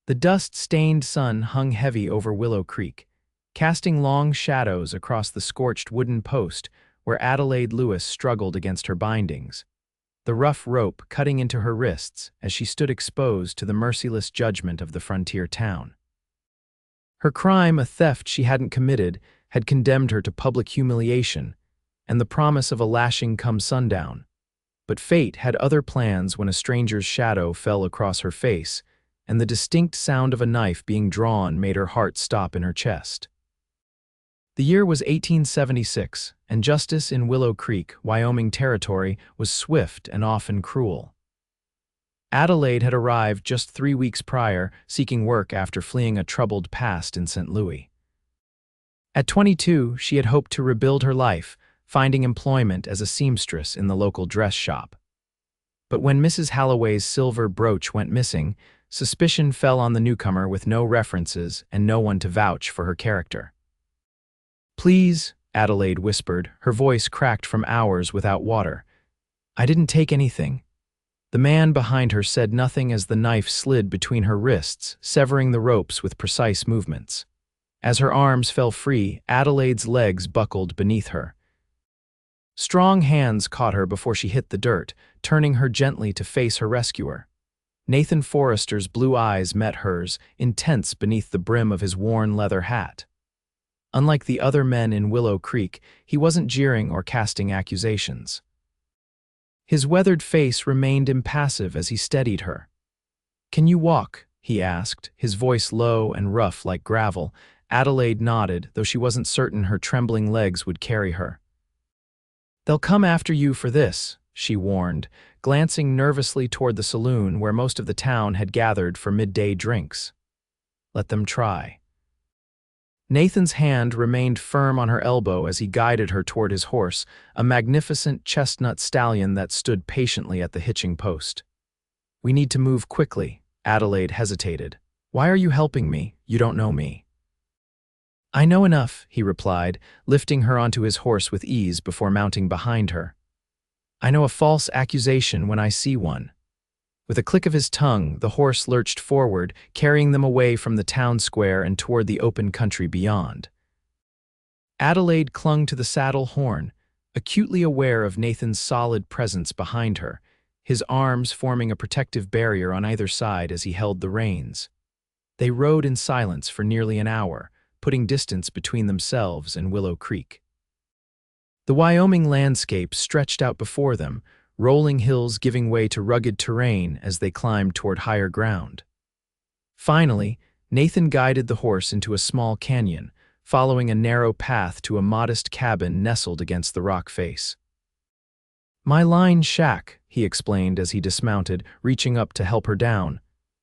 The dust-stained sun hung heavy over Willow Creek, casting long shadows across the scorched wooden post where Adelaide Lewis struggled against her bindings, the rough rope cutting into her wrists as she stood exposed to the merciless judgment of the frontier town. Her crime, a theft she hadn't committed, had condemned her to public humiliation and the promise of a lashing come sundown. But fate had other plans when a stranger's shadow fell across her face, and the distinct sound of a knife being drawn made her heart stop in her chest. The year was 1876, and justice in Willow Creek, Wyoming Territory, was swift and often cruel. Adelaide had arrived just 3 weeks prior, seeking work after fleeing a troubled past in St. Louis. At 22, she had hoped to rebuild her life, finding employment as a seamstress in the local dress shop. But when Mrs. Halloway's silver brooch went missing, suspicion fell on the newcomer with no references and no one to vouch for her character. "Please," Adelaide whispered, her voice cracked from hours without water. "I didn't take anything." The man behind her said nothing as the knife slid between her wrists, severing the ropes with precise movements. As her arms fell free, Adelaide's legs buckled beneath her. Strong hands caught her before she hit the dirt, turning her gently to face her rescuer. Nathan Forrester's blue eyes met hers, intense beneath the brim of his worn leather hat. Unlike the other men in Willow Creek, he wasn't jeering or casting accusations. His weathered face remained impassive as he steadied her. "Can you walk?" he asked, his voice low and rough like gravel. Adelaide nodded, though she wasn't certain her trembling legs would carry her. "They'll come after you for this," she warned, glancing nervously toward the saloon where most of the town had gathered for midday drinks. "Let them try." Nathan's hand remained firm on her elbow as he guided her toward his horse, a magnificent chestnut stallion that stood patiently at the hitching post. "We need to move quickly," Adelaide hesitated. "Why are you helping me? You don't know me." "I know enough," he replied, lifting her onto his horse with ease before mounting behind her. "I know a false accusation when I see one." With a click of his tongue, the horse lurched forward, carrying them away from the town square and toward the open country beyond. Adelaide clung to the saddle horn, acutely aware of Nathan's solid presence behind her, his arms forming a protective barrier on either side as he held the reins. They rode in silence for nearly an hour, putting distance between themselves and Willow Creek. The Wyoming landscape stretched out before them, rolling hills giving way to rugged terrain as they climbed toward higher ground. Finally, Nathan guided the horse into a small canyon, following a narrow path to a modest cabin nestled against the rock face. "My line shack," he explained as he dismounted, reaching up to help her down.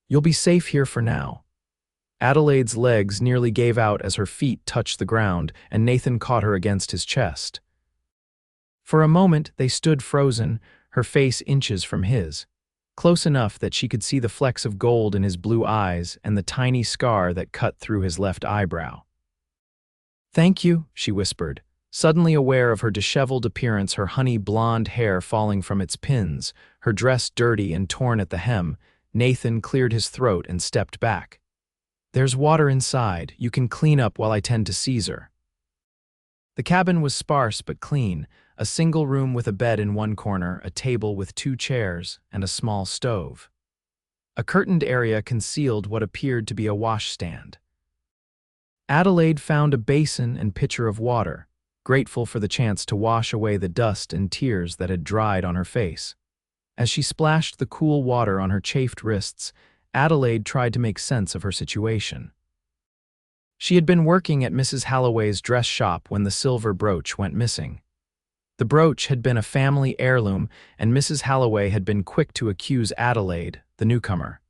"You'll be safe here for now." Adelaide's legs nearly gave out as her feet touched the ground, and Nathan caught her against his chest. For a moment, they stood frozen, her face inches from his, close enough that she could see the flecks of gold in his blue eyes and the tiny scar that cut through his left eyebrow. "Thank you," she whispered, suddenly aware of her disheveled appearance, her honey blonde hair falling from its pins, her dress dirty and torn at the hem. Nathan cleared his throat and stepped back. "There's water inside. You can clean up while I tend to Caesar." The cabin was sparse but clean, a single room with a bed in one corner, a table with 2 chairs, and a small stove. A curtained area concealed what appeared to be a washstand. Adelaide found a basin and pitcher of water, grateful for the chance to wash away the dust and tears that had dried on her face. As she splashed the cool water on her chafed wrists, Adelaide tried to make sense of her situation. She had been working at Mrs. Halloway's dress shop when the silver brooch went missing. The brooch had been a family heirloom, and Mrs. Halloway had been quick to accuse Adelaide, the newcomer.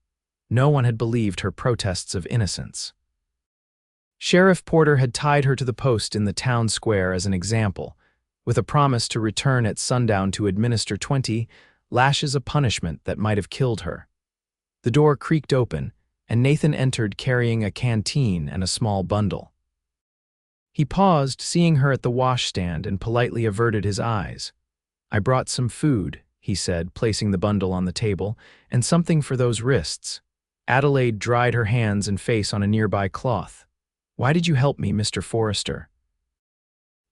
No one had believed her protests of innocence. Sheriff Porter had tied her to the post in the town square as an example, with a promise to return at sundown to administer 20 lashes of punishment that might have killed her. The door creaked open, and Nathan entered carrying a canteen and a small bundle. He paused, seeing her at the washstand, and politely averted his eyes. "I brought some food," he said, placing the bundle on the table, "and something for those wrists." Adelaide dried her hands and face on a nearby cloth. Why did you help me, Mr. Forrester?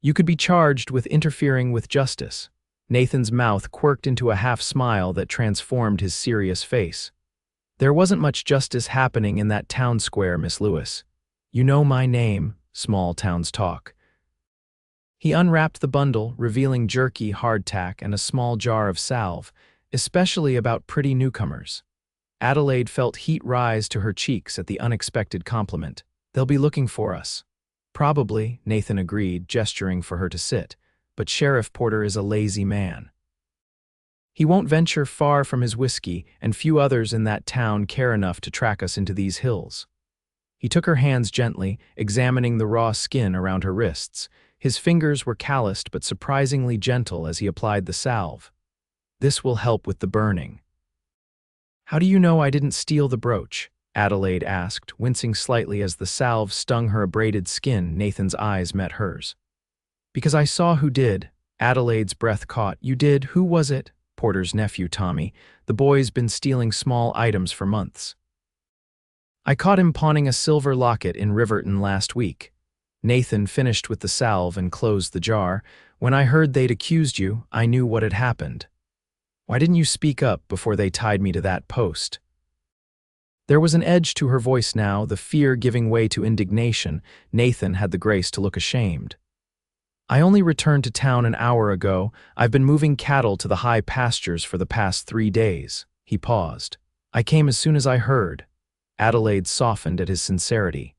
You could be charged with interfering with justice. Nathan's mouth quirked into a half-smile that transformed his serious face. There wasn't much justice happening in that town square, Miss Lewis. You know my name, small towns talk. He unwrapped the bundle, revealing jerky, hardtack, and a small jar of salve, especially about pretty newcomers. Adelaide felt heat rise to her cheeks at the unexpected compliment. They'll be looking for us. Probably, Nathan agreed, gesturing for her to sit, but Sheriff Porter is a lazy man. He won't venture far from his whiskey, and few others in that town care enough to track us into these hills. He took her hands gently, examining the raw skin around her wrists. His fingers were calloused but surprisingly gentle as he applied the salve. This will help with the burning. How do you know I didn't steal the brooch? Adelaide asked, wincing slightly as the salve stung her abraded skin. Nathan's eyes met hers. Because I saw who did. Adelaide's breath caught. You did? Who was it? Porter's nephew, Tommy. The boy's been stealing small items for months. I caught him pawning a silver locket in Riverton last week. Nathan finished with the salve and closed the jar. When I heard they'd accused you, I knew what had happened. Why didn't you speak up before they tied me to that post? There was an edge to her voice now, the fear giving way to indignation. Nathan had the grace to look ashamed. I only returned to town an hour ago. I've been moving cattle to the high pastures for the past 3 days. He paused. I came as soon as I heard. Adelaide softened at his sincerity.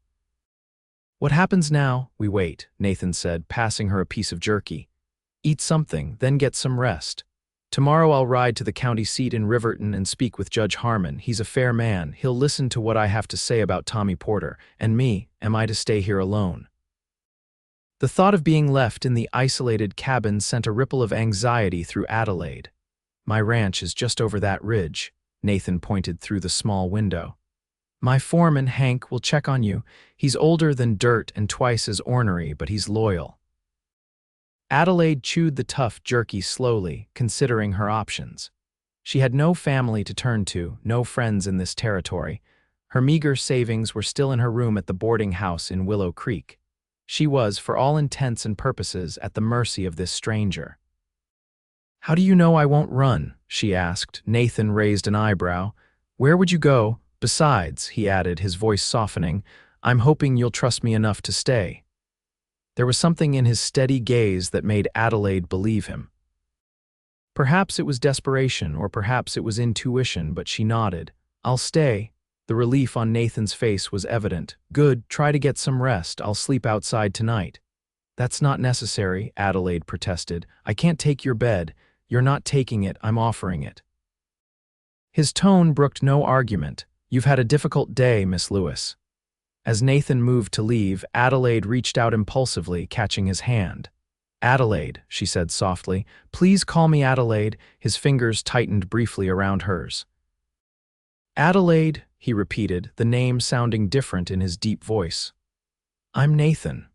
What happens now? We wait, Nathan said, passing her a piece of jerky. Eat something, then get some rest. Tomorrow I'll ride to the county seat in Riverton and speak with Judge Harmon. He's a fair man. He'll listen to what I have to say about Tommy Porter. And me, am I to stay here alone? The thought of being left in the isolated cabin sent a ripple of anxiety through Adelaide. My ranch is just over that ridge, Nathan pointed through the small window. My foreman, Hank, will check on you. He's older than dirt and twice as ornery, but he's loyal. Adelaide chewed the tough jerky slowly, considering her options. She had no family to turn to, no friends in this territory. Her meager savings were still in her room at the boarding house in Willow Creek. She was, for all intents and purposes, at the mercy of this stranger. How do you know I won't run? She asked. Nathan raised an eyebrow. Where would you go? Besides, he added, his voice softening, I'm hoping you'll trust me enough to stay. There was something in his steady gaze that made Adelaide believe him. Perhaps it was desperation, or perhaps it was intuition, but she nodded. I'll stay. The relief on Nathan's face was evident. Good, try to get some rest. I'll sleep outside tonight. That's not necessary, Adelaide protested. I can't take your bed. You're not taking it, I'm offering it. His tone brooked no argument. You've had a difficult day, Miss Lewis. As Nathan moved to leave, Adelaide reached out impulsively, catching his hand. Adelaide, she said softly. Please call me Adelaide. His fingers tightened briefly around hers. Adelaide, he repeated, the name sounding different in his deep voice. I'm Nathan.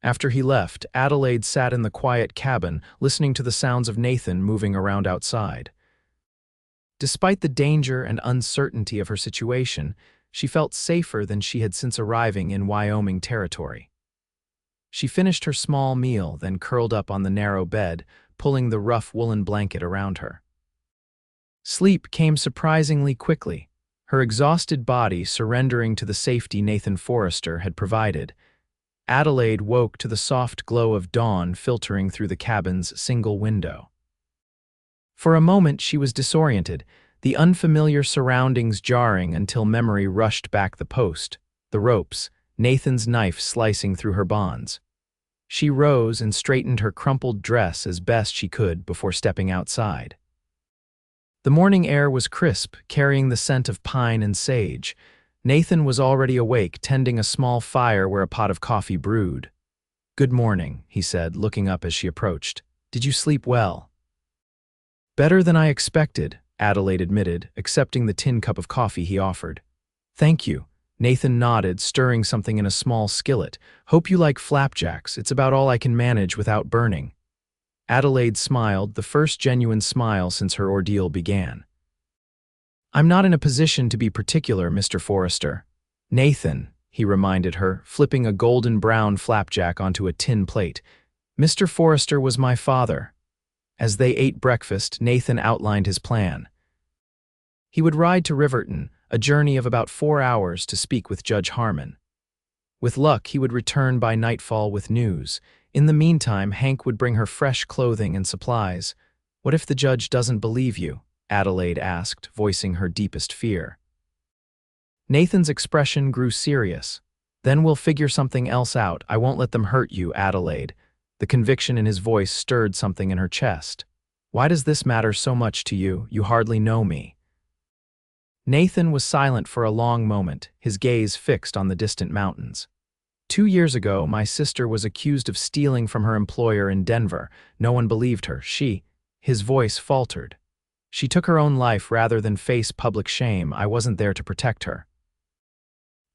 After he left, Adelaide sat in the quiet cabin, listening to the sounds of Nathan moving around outside. Despite the danger and uncertainty of her situation, she felt safer than she had since arriving in Wyoming Territory. She finished her small meal, then curled up on the narrow bed, pulling the rough woolen blanket around her. Sleep came surprisingly quickly, her exhausted body surrendering to the safety Nathan Forrester had provided. Adelaide woke to the soft glow of dawn filtering through the cabin's single window. For a moment she was disoriented, the unfamiliar surroundings jarring until memory rushed back the post, the ropes, Nathan's knife slicing through her bonds. She rose and straightened her crumpled dress as best she could before stepping outside. The morning air was crisp, carrying the scent of pine and sage. Nathan was already awake, tending a small fire where a pot of coffee brewed. Good morning, he said, looking up as she approached. Did you sleep well? Better than I expected, Adelaide admitted, accepting the tin cup of coffee he offered. Thank you. Nathan nodded, stirring something in a small skillet. Hope you like flapjacks. It's about all I can manage without burning. Adelaide smiled, the first genuine smile since her ordeal began. I'm not in a position to be particular, Mr. Forrester. Nathan, he reminded her, flipping a golden brown flapjack onto a tin plate. Mr. Forrester was my father. As they ate breakfast, Nathan outlined his plan. He would ride to Riverton, a journey of about 4 hours, to speak with Judge Harmon. With luck, he would return by nightfall with news. In the meantime, Hank would bring her fresh clothing and supplies. What if the judge doesn't believe you? Adelaide asked, voicing her deepest fear. Nathan's expression grew serious. Then we'll figure something else out. I won't let them hurt you, Adelaide. The conviction in his voice stirred something in her chest. Why does this matter so much to you? You hardly know me. Nathan was silent for a long moment, his gaze fixed on the distant mountains. 2 years ago, my sister was accused of stealing from her employer in Denver. No one believed her. His voice faltered. She took her own life rather than face public shame. I wasn't there to protect her.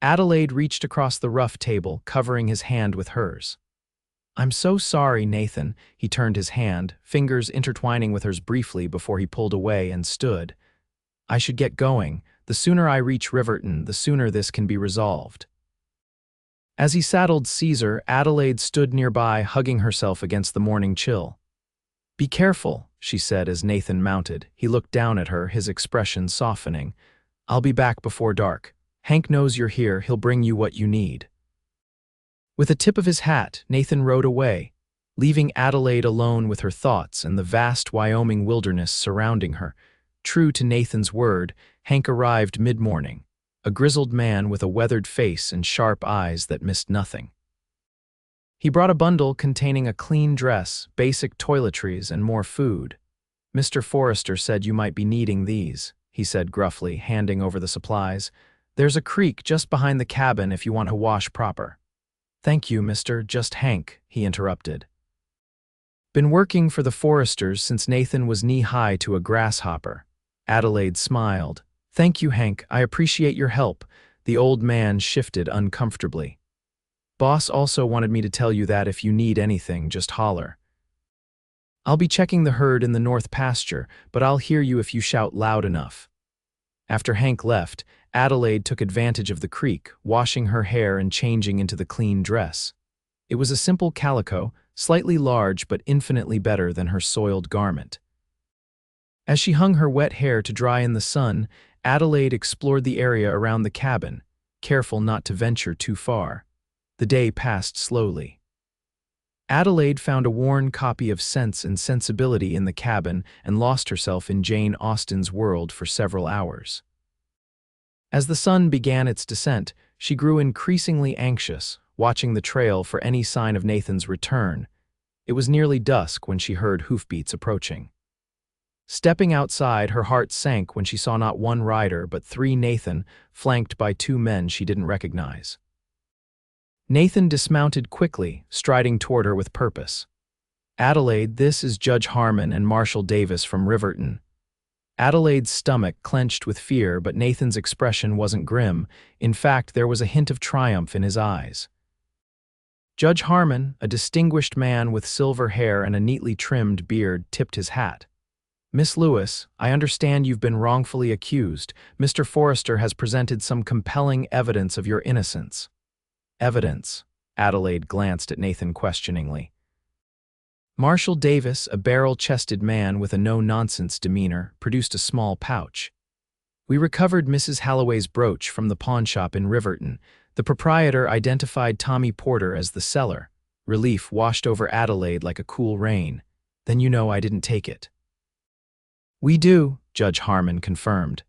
Adelaide reached across the rough table, covering his hand with hers. I'm so sorry, Nathan. He turned his hand, fingers intertwining with hers briefly before he pulled away and stood. I should get going. The sooner I reach Riverton, the sooner this can be resolved. As he saddled Caesar, Adelaide stood nearby, hugging herself against the morning chill. Be careful, she said as Nathan mounted. He looked down at her, his expression softening. I'll be back before dark. Hank knows you're here. He'll bring you what you need. With a tip of his hat, Nathan rode away, leaving Adelaide alone with her thoughts and the vast Wyoming wilderness surrounding her. True to Nathan's word, Hank arrived mid-morning, a grizzled man with a weathered face and sharp eyes that missed nothing. He brought a bundle containing a clean dress, basic toiletries, and more food. Mr. Forrester said you might be needing these, he said gruffly, handing over the supplies. There's a creek just behind the cabin if you want to wash proper. Thank you, Mr. Just Hank, he interrupted. Been working for the Forresters since Nathan was knee-high to a grasshopper. Adelaide smiled. Thank you, Hank. I appreciate your help. The old man shifted uncomfortably. Boss also wanted me to tell you that if you need anything, just holler. I'll be checking the herd in the north pasture, but I'll hear you if you shout loud enough. After Hank left, Adelaide took advantage of the creek, washing her hair and changing into the clean dress. It was a simple calico, slightly large but infinitely better than her soiled garment. As she hung her wet hair to dry in the sun, Adelaide explored the area around the cabin, careful not to venture too far. The day passed slowly. Adelaide found a worn copy of Sense and Sensibility in the cabin and lost herself in Jane Austen's world for several hours. As the sun began its descent, she grew increasingly anxious, watching the trail for any sign of Nathan's return. It was nearly dusk when she heard hoofbeats approaching. Stepping outside, her heart sank when she saw not one rider but 3 Nathan, flanked by 2 men she didn't recognize. Nathan dismounted quickly, striding toward her with purpose. Adelaide, this is Judge Harmon and Marshal Davis from Riverton. Adelaide's stomach clenched with fear, but Nathan's expression wasn't grim. In fact, there was a hint of triumph in his eyes. Judge Harmon, a distinguished man with silver hair and a neatly trimmed beard, tipped his hat. Miss Lewis, I understand you've been wrongfully accused. Mr. Forrester has presented some compelling evidence of your innocence. Evidence? Adelaide glanced at Nathan questioningly. Marshal Davis, a barrel-chested man with a no-nonsense demeanor, produced a small pouch. We recovered Mrs. Halloway's brooch from the pawnshop in Riverton. The proprietor identified Tommy Porter as the seller. Relief washed over Adelaide like a cool rain. Then you know I didn't take it. We do, Judge Harmon confirmed.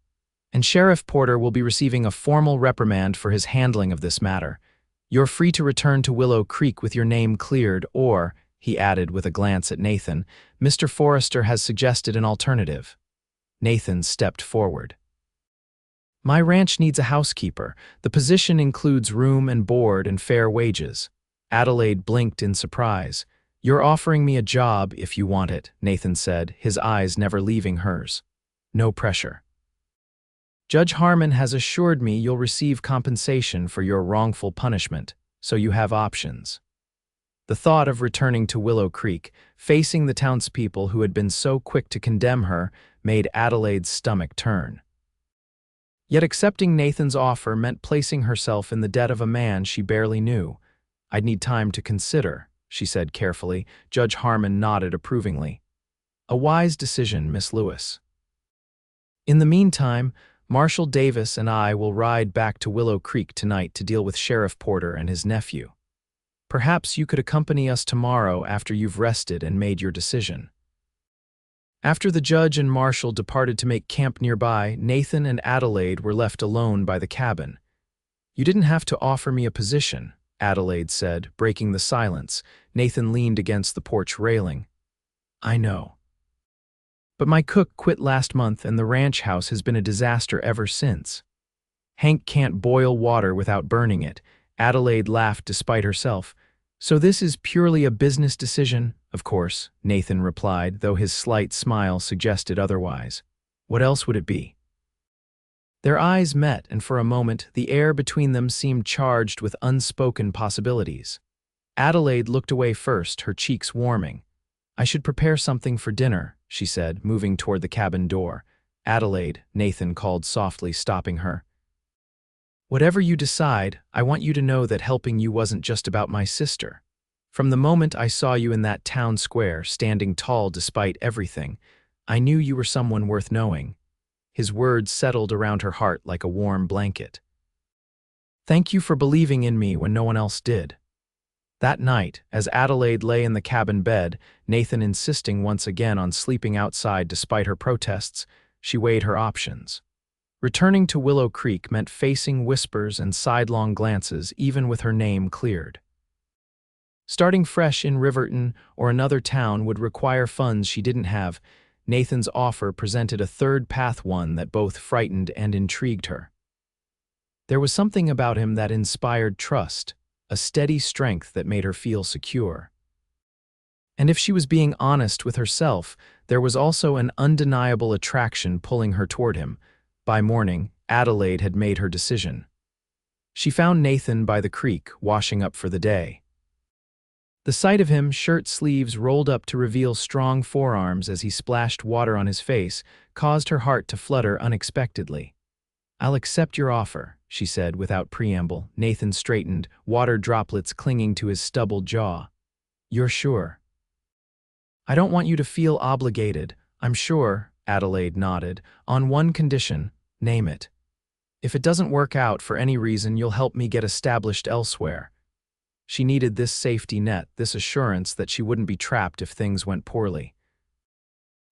And Sheriff Porter will be receiving a formal reprimand for his handling of this matter. You're free to return to Willow Creek with your name cleared, or, he added with a glance at Nathan, Mr. Forrester has suggested an alternative. Nathan stepped forward. My ranch needs a housekeeper. The position includes room and board and fair wages. Adelaide blinked in surprise. You're offering me a job if you want it, Nathan said, his eyes never leaving hers. No pressure. Judge Harmon has assured me you'll receive compensation for your wrongful punishment, so you have options. The thought of returning to Willow Creek, facing the townspeople who had been so quick to condemn her, made Adelaide's stomach turn. Yet accepting Nathan's offer meant placing herself in the debt of a man she barely knew. "I'd need time to consider," she said carefully. Judge Harmon nodded approvingly. "A wise decision, Miss Lewis. In the meantime, Marshal Davis and I will ride back to Willow Creek tonight to deal with Sheriff Porter and his nephew. Perhaps you could accompany us tomorrow after you've rested and made your decision." After the judge and marshal departed to make camp nearby, Nathan and Adelaide were left alone by the cabin. "You didn't have to offer me a position," Adelaide said, breaking the silence. Nathan leaned against the porch railing. "I know. But my cook quit last month and the ranch house has been a disaster ever since. Hank can't boil water without burning it." Adelaide laughed despite herself. "So this is purely a business decision?" "Of course," Nathan replied, though his slight smile suggested otherwise. "What else would it be?" Their eyes met, and for a moment, the air between them seemed charged with unspoken possibilities. Adelaide looked away first, her cheeks warming. "I should prepare something for dinner," she said, moving toward the cabin door. "Adelaide," Nathan called softly, stopping her. "Whatever you decide, I want you to know that helping you wasn't just about my sister. From the moment I saw you in that town square, standing tall despite everything, I knew you were someone worth knowing." His words settled around her heart like a warm blanket. "Thank you for believing in me when no one else did." That night, as Adelaide lay in the cabin bed, Nathan insisting once again on sleeping outside despite her protests, she weighed her options. Returning to Willow Creek meant facing whispers and sidelong glances even with her name cleared. Starting fresh in Riverton or another town would require funds she didn't have. Nathan's offer presented a third path, one that both frightened and intrigued her. There was something about him that inspired trust, a steady strength that made her feel secure. And if she was being honest with herself, there was also an undeniable attraction pulling her toward him. By morning, Adelaide had made her decision. She found Nathan by the creek, washing up for the day. The sight of him, shirt sleeves rolled up to reveal strong forearms as he splashed water on his face, caused her heart to flutter unexpectedly. "I'll accept your offer," she said without preamble. Nathan straightened, water droplets clinging to his stubbled jaw. "You're sure?" "I don't want you to feel obligated. I'm sure," Adelaide nodded. "On one condition." "Name it." "If it doesn't work out for any reason, you'll help me get established elsewhere." She needed this safety net, this assurance that she wouldn't be trapped if things went poorly.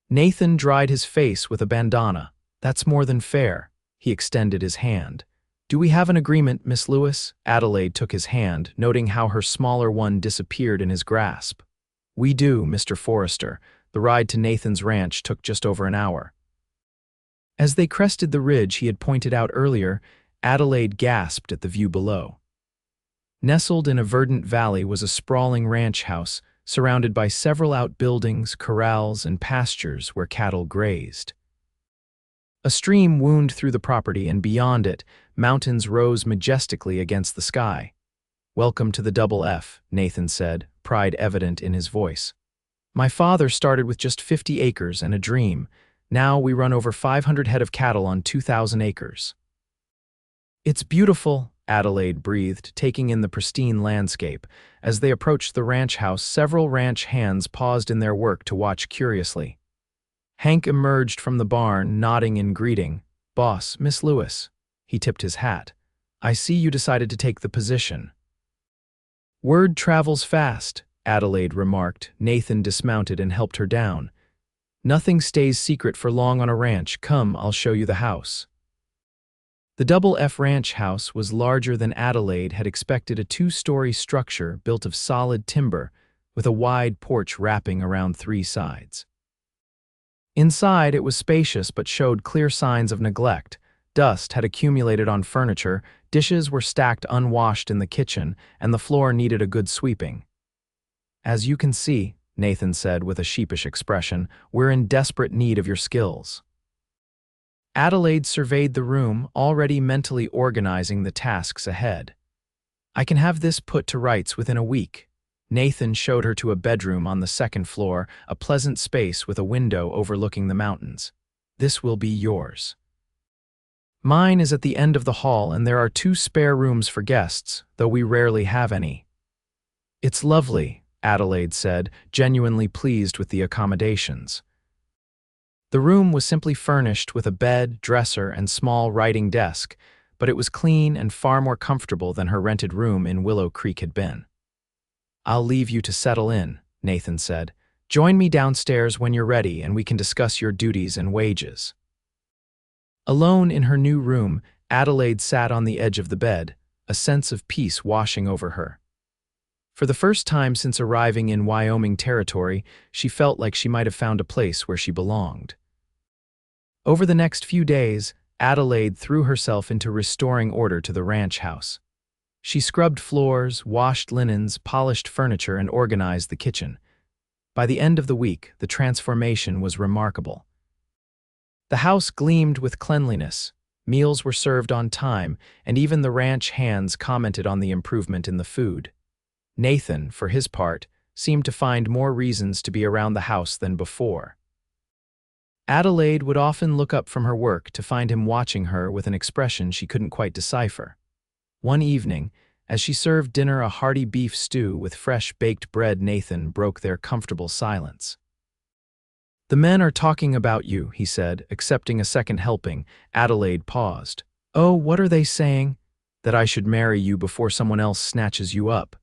Nathan dried his face with a bandana. "That's more than fair." He extended his hand. "Do we have an agreement, Miss Lewis?" Adelaide took his hand, noting how her smaller one disappeared in his grasp. "We do, Mr. Forrester." The ride to Nathan's ranch took just over an hour. As they crested the ridge he had pointed out earlier, Adelaide gasped at the view below. Nestled in a verdant valley was a sprawling ranch house, surrounded by several outbuildings, corrals, and pastures where cattle grazed. A stream wound through the property, and beyond it, mountains rose majestically against the sky. "Welcome to the Double F," Nathan said, pride evident in his voice. "My father started with just 50 acres and a dream. Now we run over 500 head of cattle on 2,000 acres. "It's beautiful," Adelaide breathed, taking in the pristine landscape. As they approached the ranch house, several ranch hands paused in their work to watch curiously. Hank emerged from the barn, nodding in greeting. "Boss, Miss Lewis." He tipped his hat. "I see you decided to take the position." "Word travels fast," Adelaide remarked. Nathan dismounted and helped her down. "Nothing stays secret for long on a ranch. Come, I'll show you the house." The Double F ranch house was larger than Adelaide had expected, a two-story structure built of solid timber, with a wide porch wrapping around three sides. Inside, it was spacious but showed clear signs of neglect. Dust had accumulated on furniture, dishes were stacked unwashed in the kitchen, and the floor needed a good sweeping. "As you can see," Nathan said with a sheepish expression, "we're in desperate need of your skills." Adelaide surveyed the room, already mentally organizing the tasks ahead. "I can have this put to rights within a week." Nathan showed her to a bedroom on the second floor, a pleasant space with a window overlooking the mountains. "This will be yours." Mine is at the end of the hall, and there are 2 spare rooms for guests, though we rarely have any. It's lovely, Adelaide said, genuinely pleased with the accommodations. The room was simply furnished with a bed, dresser, and small writing desk, but it was clean and far more comfortable than her rented room in Willow Creek had been. I'll leave you to settle in, Nathan said. Join me downstairs when you're ready and we can discuss your duties and wages. Alone in her new room, Adelaide sat on the edge of the bed, a sense of peace washing over her. For the first time since arriving in Wyoming Territory, she felt like she might have found a place where she belonged. Over the next few days, Adelaide threw herself into restoring order to the ranch house. She scrubbed floors, washed linens, polished furniture, and organized the kitchen. By the end of the week, the transformation was remarkable. The house gleamed with cleanliness, meals were served on time, and even the ranch hands commented on the improvement in the food. Nathan, for his part, seemed to find more reasons to be around the house than before. Adelaide would often look up from her work to find him watching her with an expression she couldn't quite decipher. One evening, as she served dinner a hearty beef stew with fresh baked bread, Nathan broke their comfortable silence. "The men are talking about you," he said, accepting a second helping. Adelaide paused. "Oh, what are they saying?" "That I should marry you before someone else snatches you up."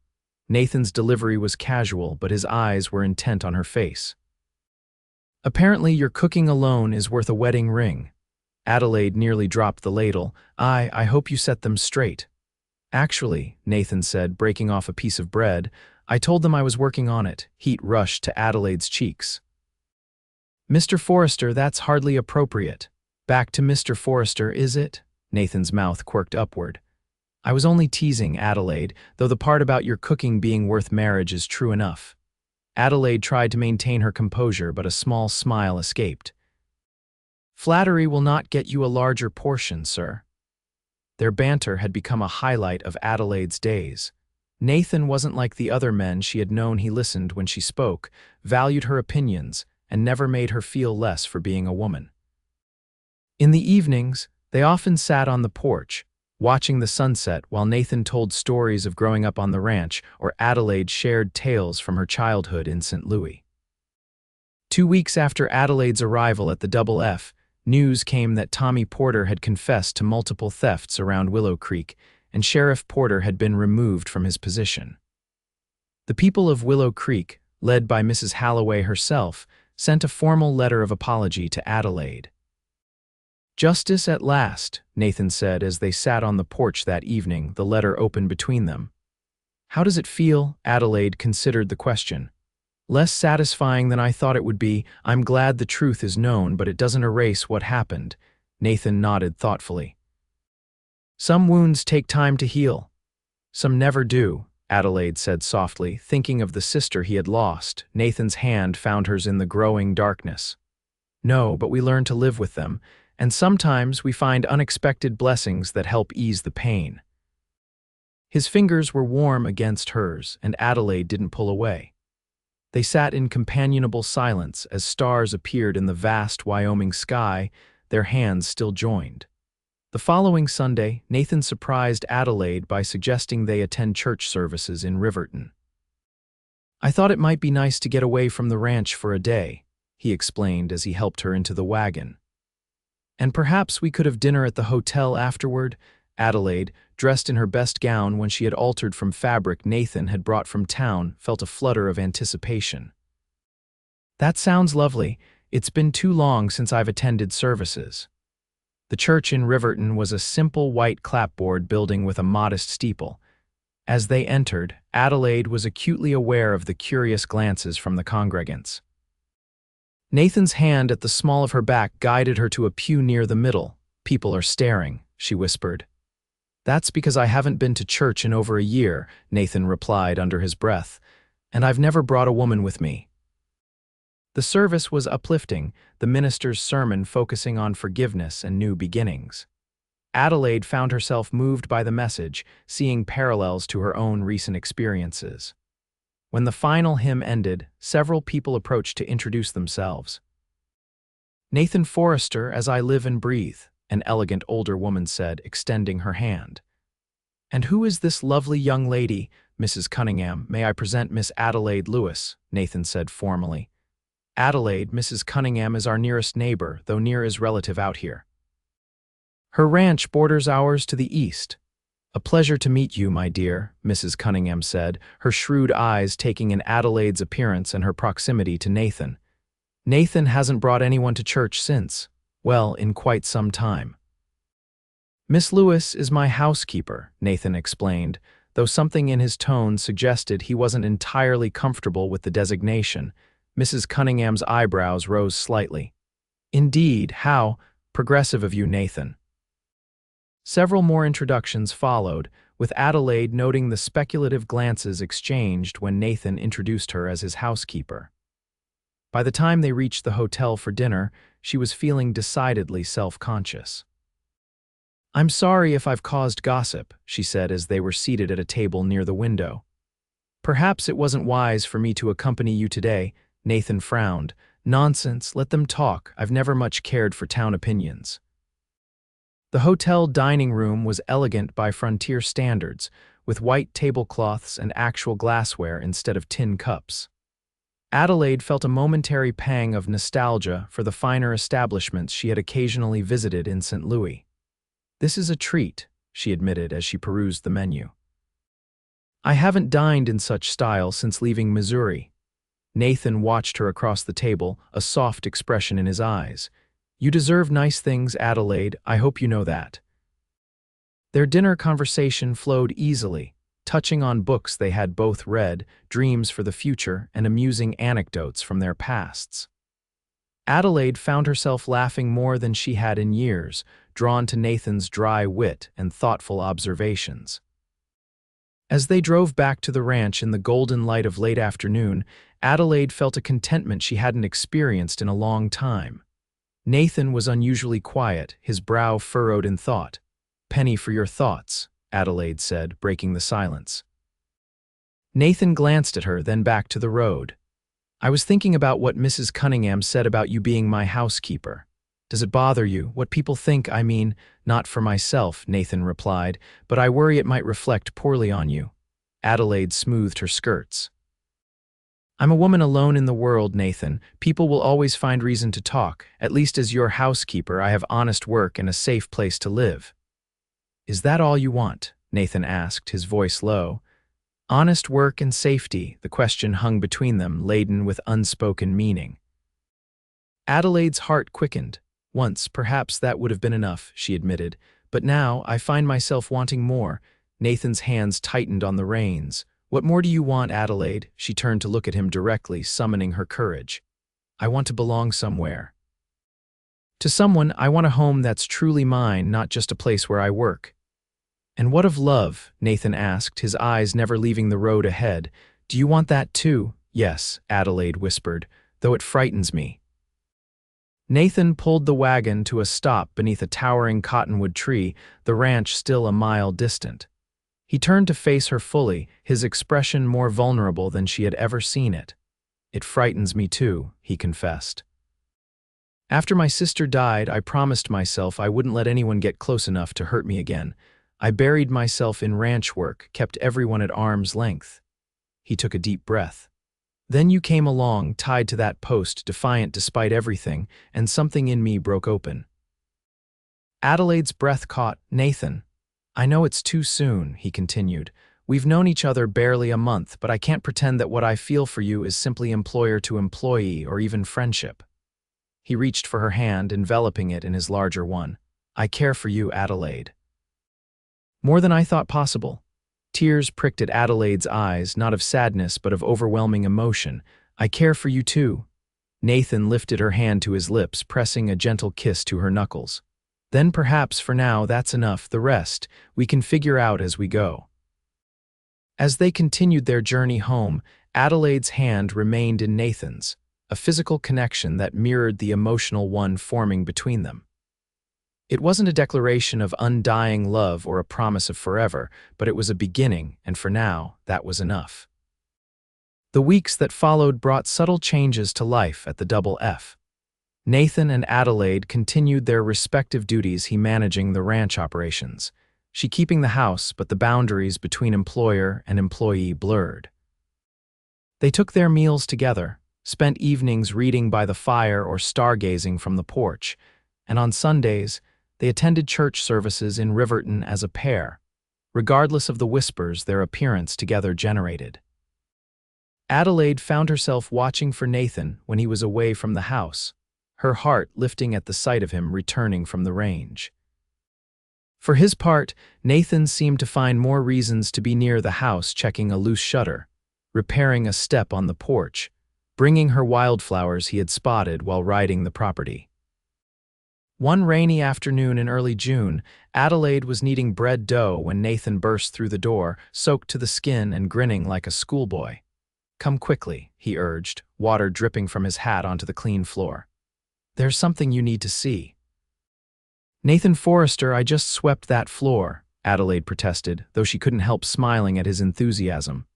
Nathan's delivery was casual, but his eyes were intent on her face. "Apparently your cooking alone is worth a wedding ring." Adelaide nearly dropped the ladle. I hope you set them straight." "Actually," Nathan said, breaking off a piece of bread, "I told them I was working on it." Heat rushed to Adelaide's cheeks. "Mr. Forrester, that's hardly appropriate." "Back to Mr. Forrester, is it?" Nathan's mouth quirked upward. "I was only teasing, Adelaide, though the part about your cooking being worth marriage is true enough." Adelaide tried to maintain her composure, but a small smile escaped. "Flattery will not get you a larger portion, sir." Their banter had become a highlight of Adelaide's days. Nathan wasn't like the other men she had known. He listened when she spoke, valued her opinions, and never made her feel less for being a woman. In the evenings, they often sat on the porch, watching the sunset while Nathan told stories of growing up on the ranch or Adelaide shared tales from her childhood in St. Louis. 2 weeks after Adelaide's arrival at the Double F, news came that Tommy Porter had confessed to multiple thefts around Willow Creek, and Sheriff Porter had been removed from his position. The people of Willow Creek, led by Mrs. Halloway herself, sent a formal letter of apology to Adelaide. "Justice at last," Nathan said as they sat on the porch that evening, the letter open between them. "How does it feel?" Adelaide considered the question. "Less satisfying than I thought it would be. I'm glad the truth is known, but it doesn't erase what happened." Nathan nodded thoughtfully. "Some wounds take time to heal. Some never do," Adelaide said softly, thinking of the sister he had lost. Nathan's hand found hers in the growing darkness. "No, but we learn to live with them, and sometimes we find unexpected blessings that help ease the pain." His fingers were warm against hers, and Adelaide didn't pull away. They sat in companionable silence as stars appeared in the vast Wyoming sky, their hands still joined. The following Sunday, Nathan surprised Adelaide by suggesting they attend church services in Riverton. "I thought it might be nice to get away from the ranch for a day," he explained as he helped her into the wagon. "And perhaps we could have dinner at the hotel afterward." Adelaide, dressed in her best gown when she had altered from fabric Nathan had brought from town, felt a flutter of anticipation. "That sounds lovely. It's been too long since I've attended services." The church in Riverton was a simple white clapboard building with a modest steeple. As they entered, Adelaide was acutely aware of the curious glances from the congregants. Nathan's hand at the small of her back guided her to a pew near the middle. "People are staring," she whispered. "That's because I haven't been to church in over a year," Nathan replied under his breath, "and I've never brought a woman with me." The service was uplifting, the minister's sermon focusing on forgiveness and new beginnings. Adelaide found herself moved by the message, seeing parallels to her own recent experiences. When the final hymn ended, several people approached to introduce themselves. "Nathan Forrester, as I live and breathe." an elegant older woman said, extending her hand. "And who is this lovely young lady, Mrs. Cunningham? May I present Miss Adelaide Lewis," Nathan said formally. "Adelaide, Mrs. Cunningham is our nearest neighbor, though near is relative out here. Her ranch borders ours to the east." "A pleasure to meet you, my dear," Mrs. Cunningham said, her shrewd eyes taking in Adelaide's appearance and her proximity to Nathan. "Nathan hasn't brought anyone to church since, well, in quite some time." "Miss Lewis is my housekeeper," Nathan explained, though something in his tone suggested he wasn't entirely comfortable with the designation. Mrs. Cunningham's eyebrows rose slightly. "Indeed, how progressive of you, Nathan." Several more introductions followed, with Adelaide noting the speculative glances exchanged when Nathan introduced her as his housekeeper. By the time they reached the hotel for dinner, she was feeling decidedly self-conscious. "I'm sorry if I've caused gossip," she said as they were seated at a table near the window. "Perhaps it wasn't wise for me to accompany you today," Nathan frowned. "Nonsense, let them talk. I've never much cared for town opinions." The hotel dining room was elegant by frontier standards, with white tablecloths and actual glassware instead of tin cups. Adelaide felt a momentary pang of nostalgia for the finer establishments she had occasionally visited in St. Louis. "This is a treat," she admitted as she perused the menu. "I haven't dined in such style since leaving Missouri." Nathan watched her across the table, a soft expression in his eyes. "You deserve nice things, Adelaide, I hope you know that." Their dinner conversation flowed easily, touching on books they had both read, dreams for the future, and amusing anecdotes from their pasts. Adelaide found herself laughing more than she had in years, drawn to Nathan's dry wit and thoughtful observations. As they drove back to the ranch in the golden light of late afternoon, Adelaide felt a contentment she hadn't experienced in a long time. Nathan was unusually quiet, his brow furrowed in thought. "Penny for your thoughts," Adelaide said, breaking the silence. Nathan glanced at her, then back to the road. "I was thinking about what Mrs. Cunningham said about you being my housekeeper. Does it bother you? What people think, I mean, not for myself," Nathan replied, "but I worry it might reflect poorly on you." Adelaide smoothed her skirts. "I'm a woman alone in the world, Nathan. People will always find reason to talk. At least as your housekeeper, I have honest work and a safe place to live." "Is that all you want?" Nathan asked, his voice low. Honest work and safety, the question hung between them, laden with unspoken meaning. Adelaide's heart quickened. "Once, perhaps that would have been enough," she admitted, "but now I find myself wanting more." Nathan's hands tightened on the reins. "What more do you want, Adelaide?" She turned to look at him directly, summoning her courage. "I want to belong somewhere. To someone, I want a home that's truly mine, not just a place where I work." "And what of love?" Nathan asked, his eyes never leaving the road ahead. "Do you want that too?" "Yes," Adelaide whispered, "though it frightens me." Nathan pulled the wagon to a stop beneath a towering cottonwood tree, the ranch still a mile distant. He turned to face her fully, his expression more vulnerable than she had ever seen it. "It frightens me too," he confessed. "After my sister died, I promised myself I wouldn't let anyone get close enough to hurt me again. I buried myself in ranch work, kept everyone at arm's length." He took a deep breath. "Then you came along, tied to that post, defiant despite everything, and something in me broke open." Adelaide's breath caught. "Nathan, I know it's too soon," he continued. "We've known each other barely a month, but I can't pretend that what I feel for you is simply employer to employee or even friendship." He reached for her hand, enveloping it in his larger one. "I care for you, Adelaide." "More than I thought possible." Tears pricked at Adelaide's eyes, not of sadness but of overwhelming emotion. "I care for you too." Nathan lifted her hand to his lips, pressing a gentle kiss to her knuckles. "Then perhaps for now that's enough. The rest we can figure out as we go." As they continued their journey home, Adelaide's hand remained in Nathan's, a physical connection that mirrored the emotional one forming between them. It wasn't a declaration of undying love or a promise of forever, but it was a beginning, and for now, that was enough. The weeks that followed brought subtle changes to life at the Double F. Nathan and Adelaide continued their respective duties, he managing the ranch operations, she keeping the house, but the boundaries between employer and employee blurred. They took their meals together, spent evenings reading by the fire or stargazing from the porch, and on Sundays, they attended church services in Riverton as a pair, regardless of the whispers their appearance together generated. Adelaide found herself watching for Nathan when he was away from the house, her heart lifting at the sight of him returning from the range. For his part, Nathan seemed to find more reasons to be near the house, checking a loose shutter, repairing a step on the porch, bringing her wildflowers he had spotted while riding the property. One rainy afternoon in early June, Adelaide was kneading bread dough when Nathan burst through the door, soaked to the skin and grinning like a schoolboy. "Come quickly," he urged, water dripping from his hat onto the clean floor. "There's something you need to see." "Nathan Forrester, I just swept that floor," Adelaide protested, though she couldn't help smiling at his enthusiasm.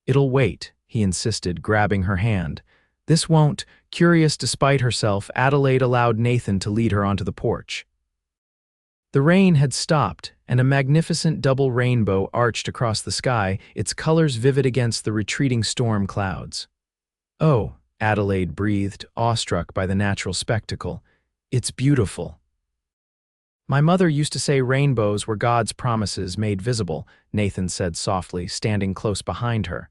"It'll wait," he insisted, grabbing her hand. "This won't." Curious despite herself, Adelaide allowed Nathan to lead her onto the porch. The rain had stopped, and a magnificent double rainbow arched across the sky, its colors vivid against the retreating storm clouds. "Oh," Adelaide breathed, awestruck by the natural spectacle. "It's beautiful." "My mother used to say rainbows were God's promises made visible," Nathan said softly, standing close behind her.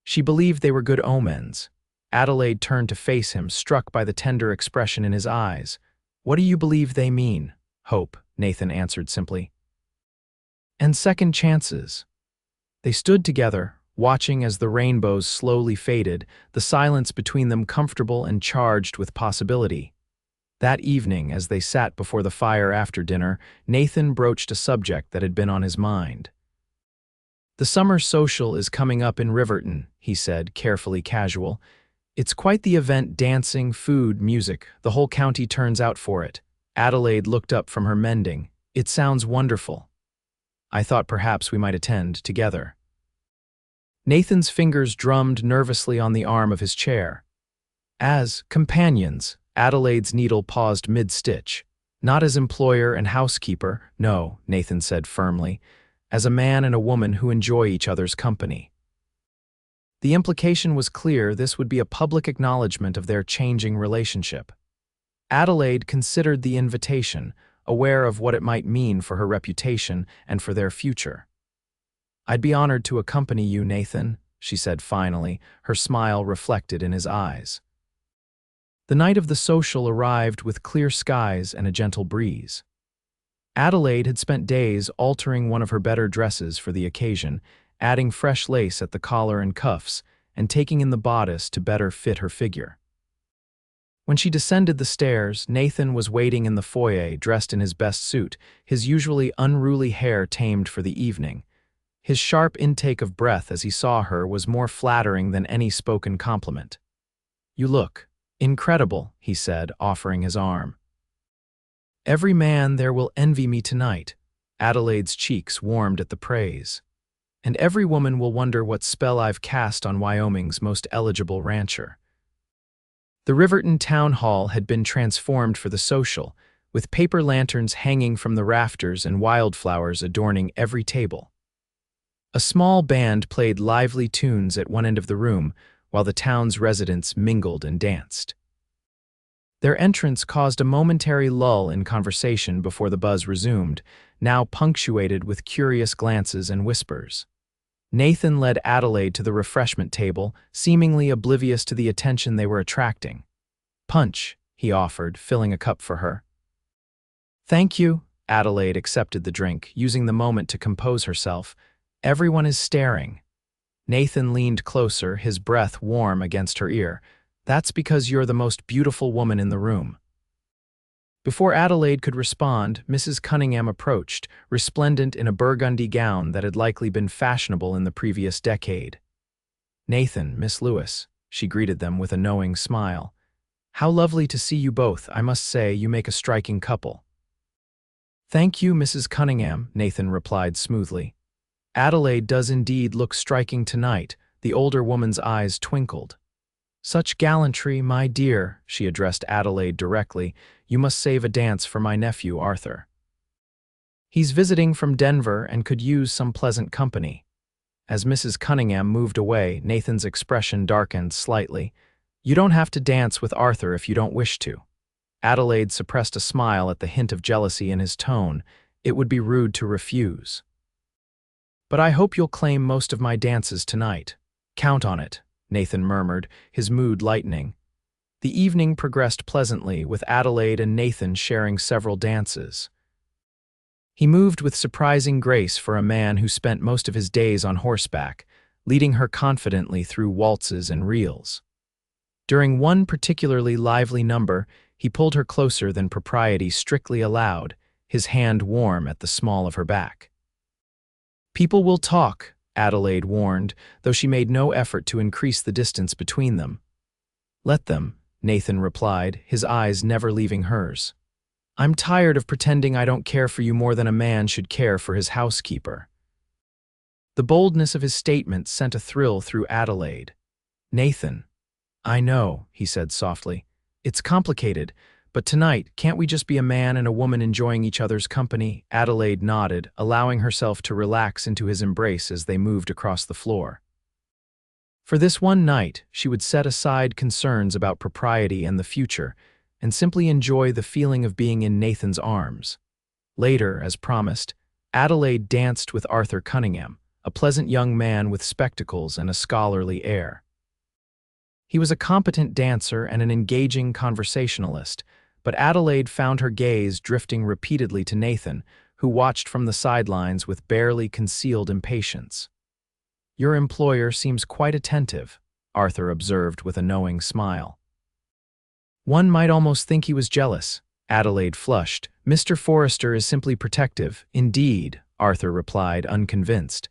She believed they were good omens. Adelaide turned to face him, struck by the tender expression in his eyes. "What do you believe they mean?" "Hope," Nathan answered simply. "And second chances." They stood together, watching as the rainbows slowly faded, the silence between them comfortable and charged with possibility. That evening, as they sat before the fire after dinner, Nathan broached a subject that had been on his mind. "The summer social is coming up in Riverton," he said, carefully casual. "It's quite the event, dancing, food, music, the whole county turns out for it." Adelaide looked up from her mending. "It sounds wonderful. I thought perhaps we might attend together." Nathan's fingers drummed nervously on the arm of his chair. "As companions," Adelaide's needle paused mid-stitch. "Not as employer and housekeeper, no," Nathan said firmly. "As a man and a woman who enjoy each other's company." The implication was clear: this would be a public acknowledgement of their changing relationship. Adelaide considered the invitation, aware of what it might mean for her reputation and for their future. "I'd be honored to accompany you, Nathan," she said finally, her smile reflected in his eyes. The night of the social arrived with clear skies and a gentle breeze. Adelaide had spent days altering one of her better dresses for the occasion, adding fresh lace at the collar and cuffs, and taking in the bodice to better fit her figure. When she descended the stairs, Nathan was waiting in the foyer, dressed in his best suit, his usually unruly hair tamed for the evening. His sharp intake of breath as he saw her was more flattering than any spoken compliment. "You look incredible," he said, offering his arm. "Every man there will envy me tonight." Adelaide's cheeks warmed at the praise. "And every woman will wonder what spell I've cast on Wyoming's most eligible rancher." The Riverton Town Hall had been transformed for the social, with paper lanterns hanging from the rafters and wildflowers adorning every table. A small band played lively tunes at one end of the room, while the town's residents mingled and danced. Their entrance caused a momentary lull in conversation before the buzz resumed, now punctuated with curious glances and whispers. Nathan led Adelaide to the refreshment table, seemingly oblivious to the attention they were attracting. "Punch," he offered, filling a cup for her. "Thank you." Adelaide accepted the drink, using the moment to compose herself. "Everyone is staring." Nathan leaned closer, his breath warm against her ear. "That's because you're the most beautiful woman in the room." Before Adelaide could respond, Mrs. Cunningham approached, resplendent in a burgundy gown that had likely been fashionable in the previous decade. "Nathan, Miss Lewis," she greeted them with a knowing smile. "How lovely to see you both. I must say, you make a striking couple." "Thank you, Mrs. Cunningham," Nathan replied smoothly. "Adelaide does indeed look striking tonight." The older woman's eyes twinkled. Such gallantry, my dear, she addressed Adelaide directly. You must save a dance for my nephew, Arthur. He's visiting from Denver and could use some pleasant company. As Mrs. Cunningham moved away, Nathan's expression darkened slightly. You don't have to dance with Arthur if you don't wish to. Adelaide suppressed a smile at the hint of jealousy in his tone. It would be rude to refuse. But I hope you'll claim most of my dances tonight. Count on it, Nathan murmured, his mood lightening. The evening progressed pleasantly, with Adelaide and Nathan sharing several dances. He moved with surprising grace for a man who spent most of his days on horseback, leading her confidently through waltzes and reels. During one particularly lively number, he pulled her closer than propriety strictly allowed, his hand warm at the small of her back. People will talk, Adelaide warned, though she made no effort to increase the distance between them. Let them, Nathan replied, his eyes never leaving hers. I'm tired of pretending I don't care for you more than a man should care for his housekeeper. The boldness of his statement sent a thrill through Adelaide. Nathan, I know, he said softly. It's complicated, but tonight, can't we just be a man and a woman enjoying each other's company? Adelaide nodded, allowing herself to relax into his embrace as they moved across the floor. For this one night, she would set aside concerns about propriety and the future, and simply enjoy the feeling of being in Nathan's arms. Later, as promised, Adelaide danced with Arthur Cunningham, a pleasant young man with spectacles and a scholarly air. He was a competent dancer and an engaging conversationalist, but Adelaide found her gaze drifting repeatedly to Nathan, who watched from the sidelines with barely concealed impatience. Your employer seems quite attentive, Arthur observed with a knowing smile. One might almost think he was jealous. Adelaide flushed. Mr. Forrester is simply protective. Indeed, Arthur replied, unconvinced.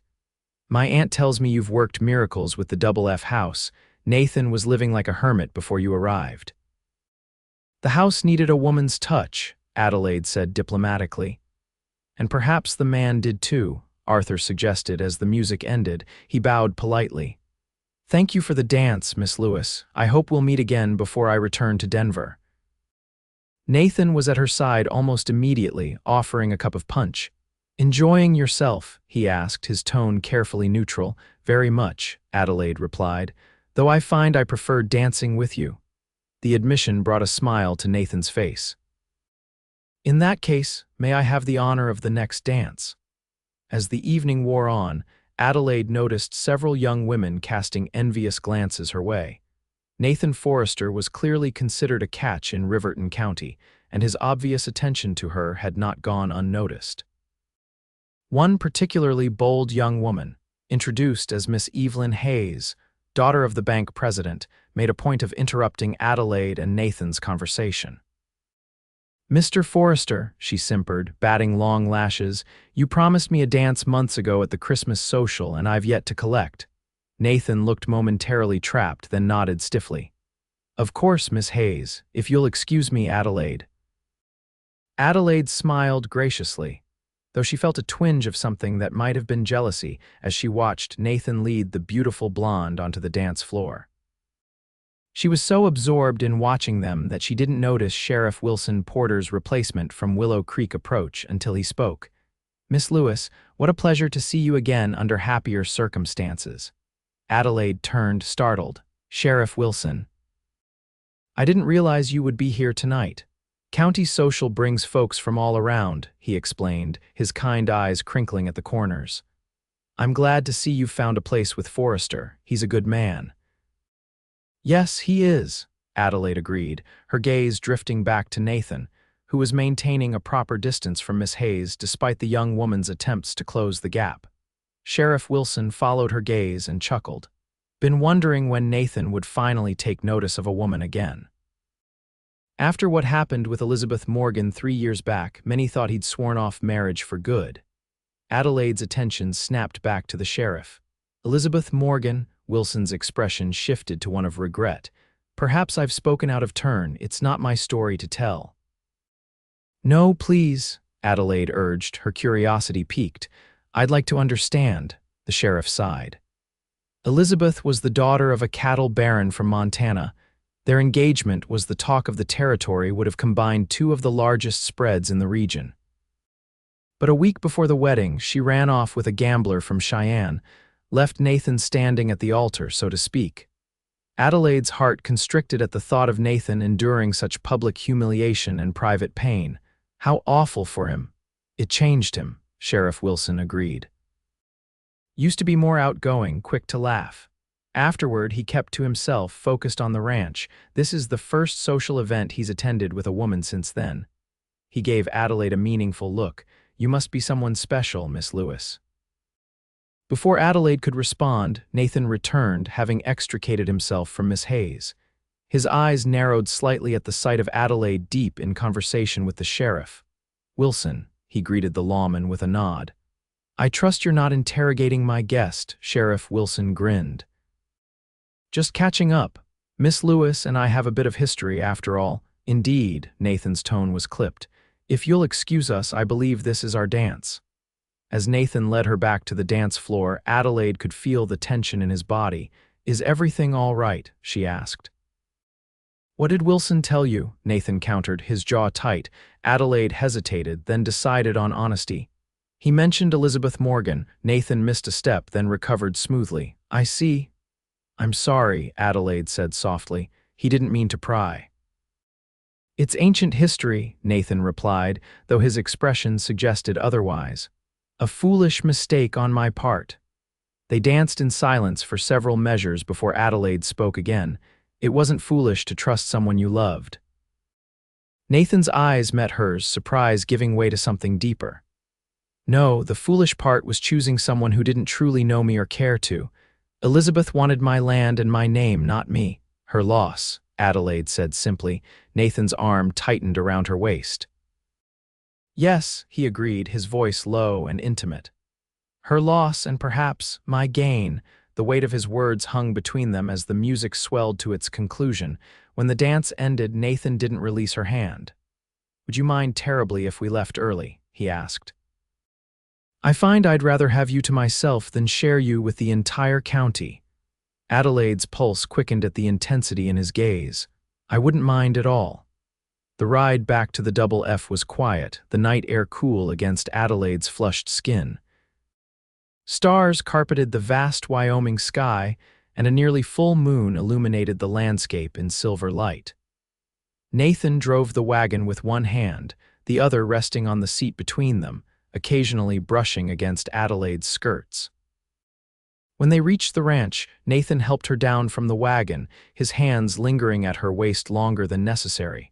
My aunt tells me you've worked miracles with the Double F house. Nathan was living like a hermit before you arrived. The house needed a woman's touch, Adelaide said diplomatically. And perhaps the man did too, Arthur suggested as the music ended. He bowed politely. Thank you for the dance, Miss Lewis. I hope we'll meet again before I return to Denver. Nathan was at her side almost immediately, offering a cup of punch. Enjoying yourself, he asked, his tone carefully neutral. Very much, Adelaide replied, though I find I prefer dancing with you. The admission brought a smile to Nathan's face. In that case, may I have the honor of the next dance? As the evening wore on, Adelaide noticed several young women casting envious glances her way. Nathan Forrester was clearly considered a catch in Riverton County, and his obvious attention to her had not gone unnoticed. One particularly bold young woman, introduced as Miss Evelyn Hayes, daughter of the bank president, made a point of interrupting Adelaide and Nathan's conversation. Mr. Forrester, she simpered, batting long lashes, you promised me a dance months ago at the Christmas social, and I've yet to collect. Nathan looked momentarily trapped, then nodded stiffly. Of course, Miss Hayes, if you'll excuse me, Adelaide. Adelaide smiled graciously, though she felt a twinge of something that might have been jealousy as she watched Nathan lead the beautiful blonde onto the dance floor. She was so absorbed in watching them that she didn't notice Sheriff Wilson Porter's replacement from Willow Creek approach until he spoke. Miss Lewis, what a pleasure to see you again under happier circumstances. Adelaide turned, startled. Sheriff Wilson. I didn't realize you would be here tonight. County social brings folks from all around, he explained, his kind eyes crinkling at the corners. I'm glad to see you've found a place with Forrester. He's a good man. Yes, he is, Adelaide agreed, her gaze drifting back to Nathan, who was maintaining a proper distance from Miss Hayes despite the young woman's attempts to close the gap. Sheriff Wilson followed her gaze and chuckled. Been wondering when Nathan would finally take notice of a woman again. After what happened with Elizabeth Morgan 3 years back, many thought he'd sworn off marriage for good. Adelaide's attention snapped back to the sheriff. Elizabeth Morgan, Wilson's expression shifted to one of regret. Perhaps I've spoken out of turn. It's not my story to tell. No, please, Adelaide urged, her curiosity piqued. I'd like to understand, the sheriff sighed. Elizabeth was the daughter of a cattle baron from Montana. Their engagement was the talk of the territory, would have combined two of the largest spreads in the region. But a week before the wedding, she ran off with a gambler from Cheyenne, left Nathan standing at the altar, so to speak. Adelaide's heart constricted at the thought of Nathan enduring such public humiliation and private pain. How awful for him. It changed him, Sheriff Wilson agreed. Used to be more outgoing, quick to laugh. Afterward, he kept to himself, focused on the ranch. This is the first social event he's attended with a woman since then. He gave Adelaide a meaningful look. You must be someone special, Miss Lewis. Before Adelaide could respond, Nathan returned, having extricated himself from Miss Hayes. His eyes narrowed slightly at the sight of Adelaide deep in conversation with the sheriff. Wilson, he greeted the lawman with a nod. I trust you're not interrogating my guest, Sheriff Wilson grinned. Just catching up. Miss Lewis and I have a bit of history, after all. Indeed, Nathan's tone was clipped. If you'll excuse us, I believe this is our dance. As Nathan led her back to the dance floor, Adelaide could feel the tension in his body. Is everything all right? She asked. What did Wilson tell you? Nathan countered, his jaw tight. Adelaide hesitated, then decided on honesty. He mentioned Elizabeth Morgan. Nathan missed a step, then recovered smoothly. I see. I'm sorry, Adelaide said softly. He didn't mean to pry. It's ancient history, Nathan replied, though his expression suggested otherwise. A foolish mistake on my part. They danced in silence for several measures before Adelaide spoke again. It wasn't foolish to trust someone you loved. Nathan's eyes met hers, surprise giving way to something deeper. No, the foolish part was choosing someone who didn't truly know me or care to. Elizabeth wanted my land and my name, not me. Her loss, Adelaide said simply. Nathan's arm tightened around her waist. Yes, he agreed, his voice low and intimate. Her loss and perhaps my gain. The weight of his words hung between them as the music swelled to its conclusion. When the dance ended, Nathan didn't release her hand. Would you mind terribly if we left early? He asked. I find I'd rather have you to myself than share you with the entire county. Adelaide's pulse quickened at the intensity in his gaze. I wouldn't mind at all. The ride back to the Double F was quiet, the night air cool against Adelaide's flushed skin. Stars carpeted the vast Wyoming sky, and a nearly full moon illuminated the landscape in silver light. Nathan drove the wagon with one hand, the other resting on the seat between them, occasionally brushing against Adelaide's skirts. When they reached the ranch, Nathan helped her down from the wagon, his hands lingering at her waist longer than necessary.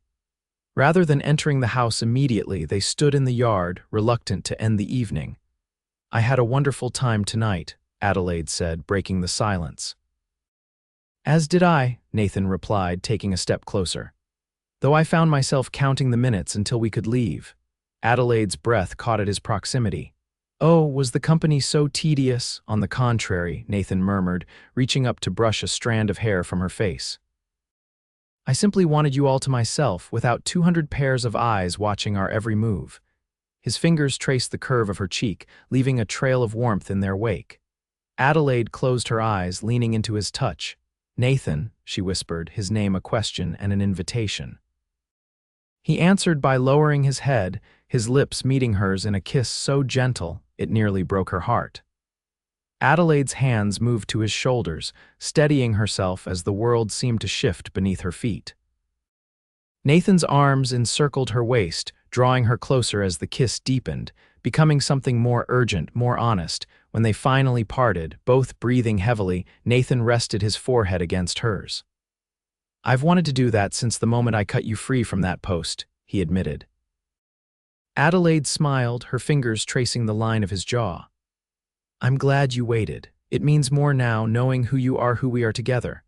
Rather than entering the house immediately, they stood in the yard, reluctant to end the evening. I had a wonderful time tonight, Adelaide said, breaking the silence. As did I, Nathan replied, taking a step closer. Though I found myself counting the minutes until we could leave. Adelaide's breath caught at his proximity. Oh, was the company so tedious? On the contrary, Nathan murmured, reaching up to brush a strand of hair from her face. I simply wanted you all to myself, without 200 pairs of eyes watching our every move. His fingers traced the curve of her cheek, leaving a trail of warmth in their wake. Adelaide closed her eyes, leaning into his touch. Nathan, she whispered, his name a question and an invitation. He answered by lowering his head, his lips meeting hers in a kiss so gentle it nearly broke her heart. Adelaide's hands moved to his shoulders, steadying herself as the world seemed to shift beneath her feet. Nathan's arms encircled her waist, drawing her closer as the kiss deepened, becoming something more urgent, more honest. When they finally parted, both breathing heavily, Nathan rested his forehead against hers. I've wanted to do that since the moment I cut you free from that post, he admitted. Adelaide smiled, her fingers tracing the line of his jaw. I'm glad you waited. It means more now, knowing who you are, who we are together.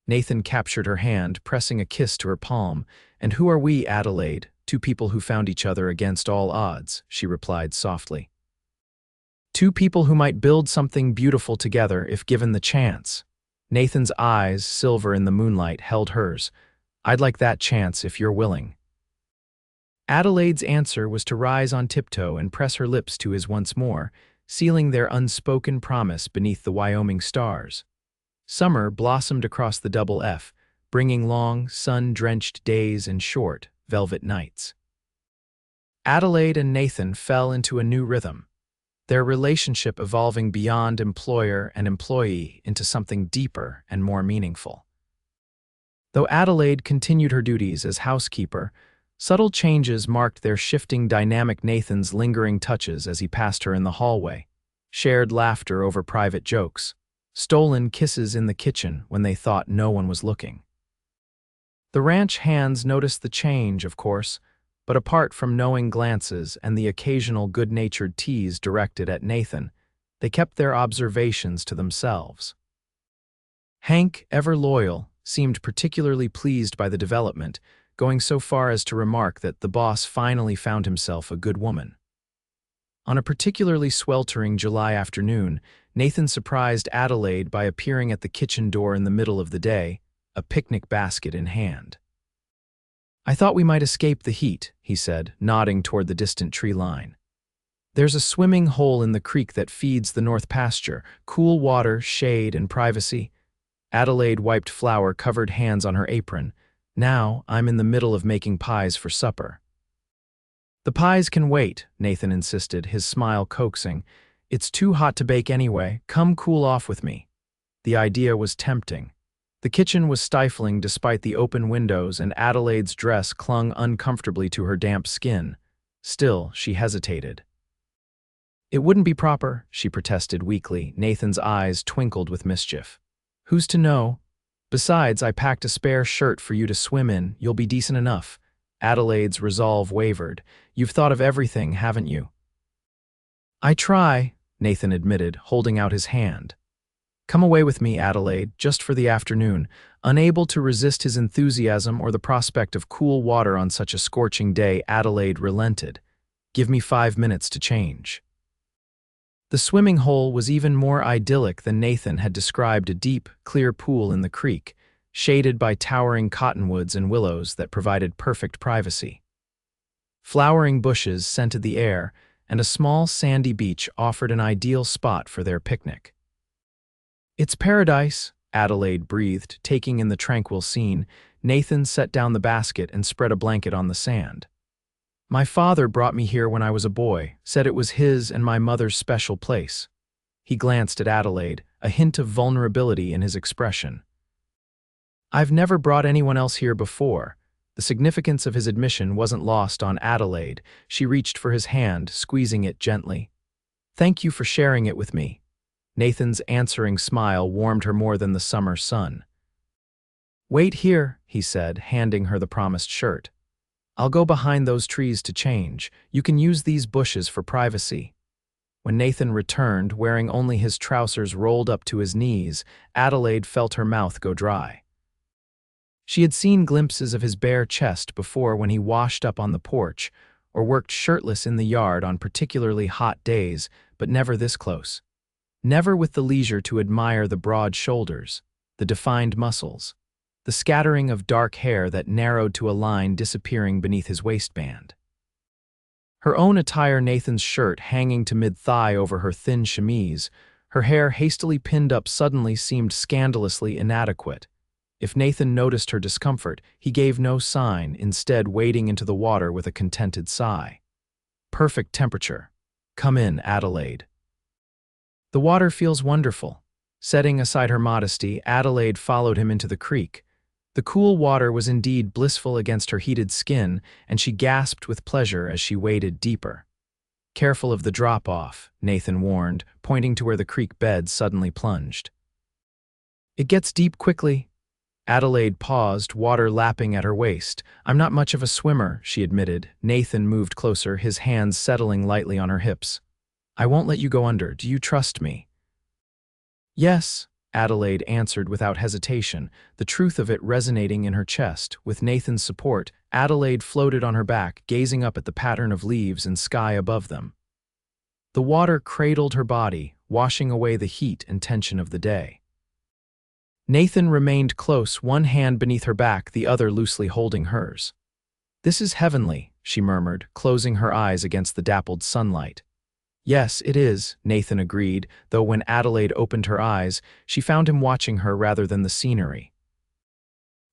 Nathan captured her hand, pressing a kiss to her palm. And who are we, Adelaide? Two people who found each other against all odds, she replied softly. Two people who might build something beautiful together if given the chance. Nathan's eyes, silver in the moonlight, held hers. I'd like that chance if you're willing. Adelaide's answer was to rise on tiptoe and press her lips to his once more, sealing their unspoken promise beneath the Wyoming stars. Summer blossomed across the double F, bringing long, sun-drenched days and short, velvet nights. Adelaide and Nathan fell into a new rhythm, their relationship evolving beyond employer and employee into something deeper and more meaningful. Though Adelaide continued her duties as housekeeper, subtle changes marked their shifting dynamic. Nathan's lingering touches as he passed her in the hallway, shared laughter over private jokes, stolen kisses in the kitchen when they thought no one was looking. The ranch hands noticed the change, of course, but apart from knowing glances and the occasional good-natured tease directed at Nathan, they kept their observations to themselves. Hank, ever loyal, seemed particularly pleased by the development, going so far as to remark that the boss finally found himself a good woman. On a particularly sweltering July afternoon, Nathan surprised Adelaide by appearing at the kitchen door in the middle of the day, a picnic basket in hand. "I thought we might escape the heat," he said, nodding toward the distant tree line. "There's a swimming hole in the creek that feeds the north pasture, cool water, shade, and privacy." Adelaide wiped flour-covered hands on her apron. "Now, I'm in the middle of making pies for supper." "The pies can wait," Nathan insisted, his smile coaxing. "It's too hot to bake anyway. Come cool off with me." The idea was tempting. The kitchen was stifling despite the open windows, and Adelaide's dress clung uncomfortably to her damp skin. Still, she hesitated. "It wouldn't be proper," she protested weakly. Nathan's eyes twinkled with mischief. "Who's to know? Besides, I packed a spare shirt for you to swim in. You'll be decent enough." Adelaide's resolve wavered. "You've thought of everything, haven't you?" "I try," Nathan admitted, holding out his hand. "Come away with me, Adelaide, just for the afternoon." Unable to resist his enthusiasm or the prospect of cool water on such a scorching day, Adelaide relented. "Give me 5 minutes to change." The swimming hole was even more idyllic than Nathan had described, a deep, clear pool in the creek, shaded by towering cottonwoods and willows that provided perfect privacy. Flowering bushes scented the air, and a small sandy beach offered an ideal spot for their picnic. "It's paradise," Adelaide breathed, taking in the tranquil scene. Nathan set down the basket and spread a blanket on the sand. "My father brought me here when I was a boy, said it was his and my mother's special place." He glanced at Adelaide, a hint of vulnerability in his expression. "I've never brought anyone else here before." The significance of his admission wasn't lost on Adelaide. She reached for his hand, squeezing it gently. "Thank you for sharing it with me." Nathan's answering smile warmed her more than the summer sun. "Wait here," he said, handing her the promised shirt. "I'll go behind those trees to change. You can use these bushes for privacy." When Nathan returned, wearing only his trousers rolled up to his knees, Adelaide felt her mouth go dry. She had seen glimpses of his bare chest before when he washed up on the porch or worked shirtless in the yard on particularly hot days, but never this close. Never with the leisure to admire the broad shoulders, the defined muscles, the scattering of dark hair that narrowed to a line disappearing beneath his waistband. Her own attire, Nathan's shirt hanging to mid-thigh over her thin chemise, her hair hastily pinned up, suddenly seemed scandalously inadequate. If Nathan noticed her discomfort, he gave no sign, instead wading into the water with a contented sigh. "Perfect temperature. Come in, Adelaide." "The water feels wonderful." Setting aside her modesty, Adelaide followed him into the creek. The cool water was indeed blissful against her heated skin, and she gasped with pleasure as she waded deeper. "Careful of the drop-off," Nathan warned, pointing to where the creek bed suddenly plunged. "It gets deep quickly." Adelaide paused, water lapping at her waist. "I'm not much of a swimmer," she admitted. Nathan moved closer, his hands settling lightly on her hips. "I won't let you go under. Do you trust me?" "Yes," Adelaide answered without hesitation, the truth of it resonating in her chest. With Nathan's support, Adelaide floated on her back, gazing up at the pattern of leaves and sky above them. The water cradled her body, washing away the heat and tension of the day. Nathan remained close, one hand beneath her back, the other loosely holding hers. "This is heavenly," she murmured, closing her eyes against the dappled sunlight. Yes, it is, Nathan agreed, though when Adelaide opened her eyes, she found him watching her rather than the scenery.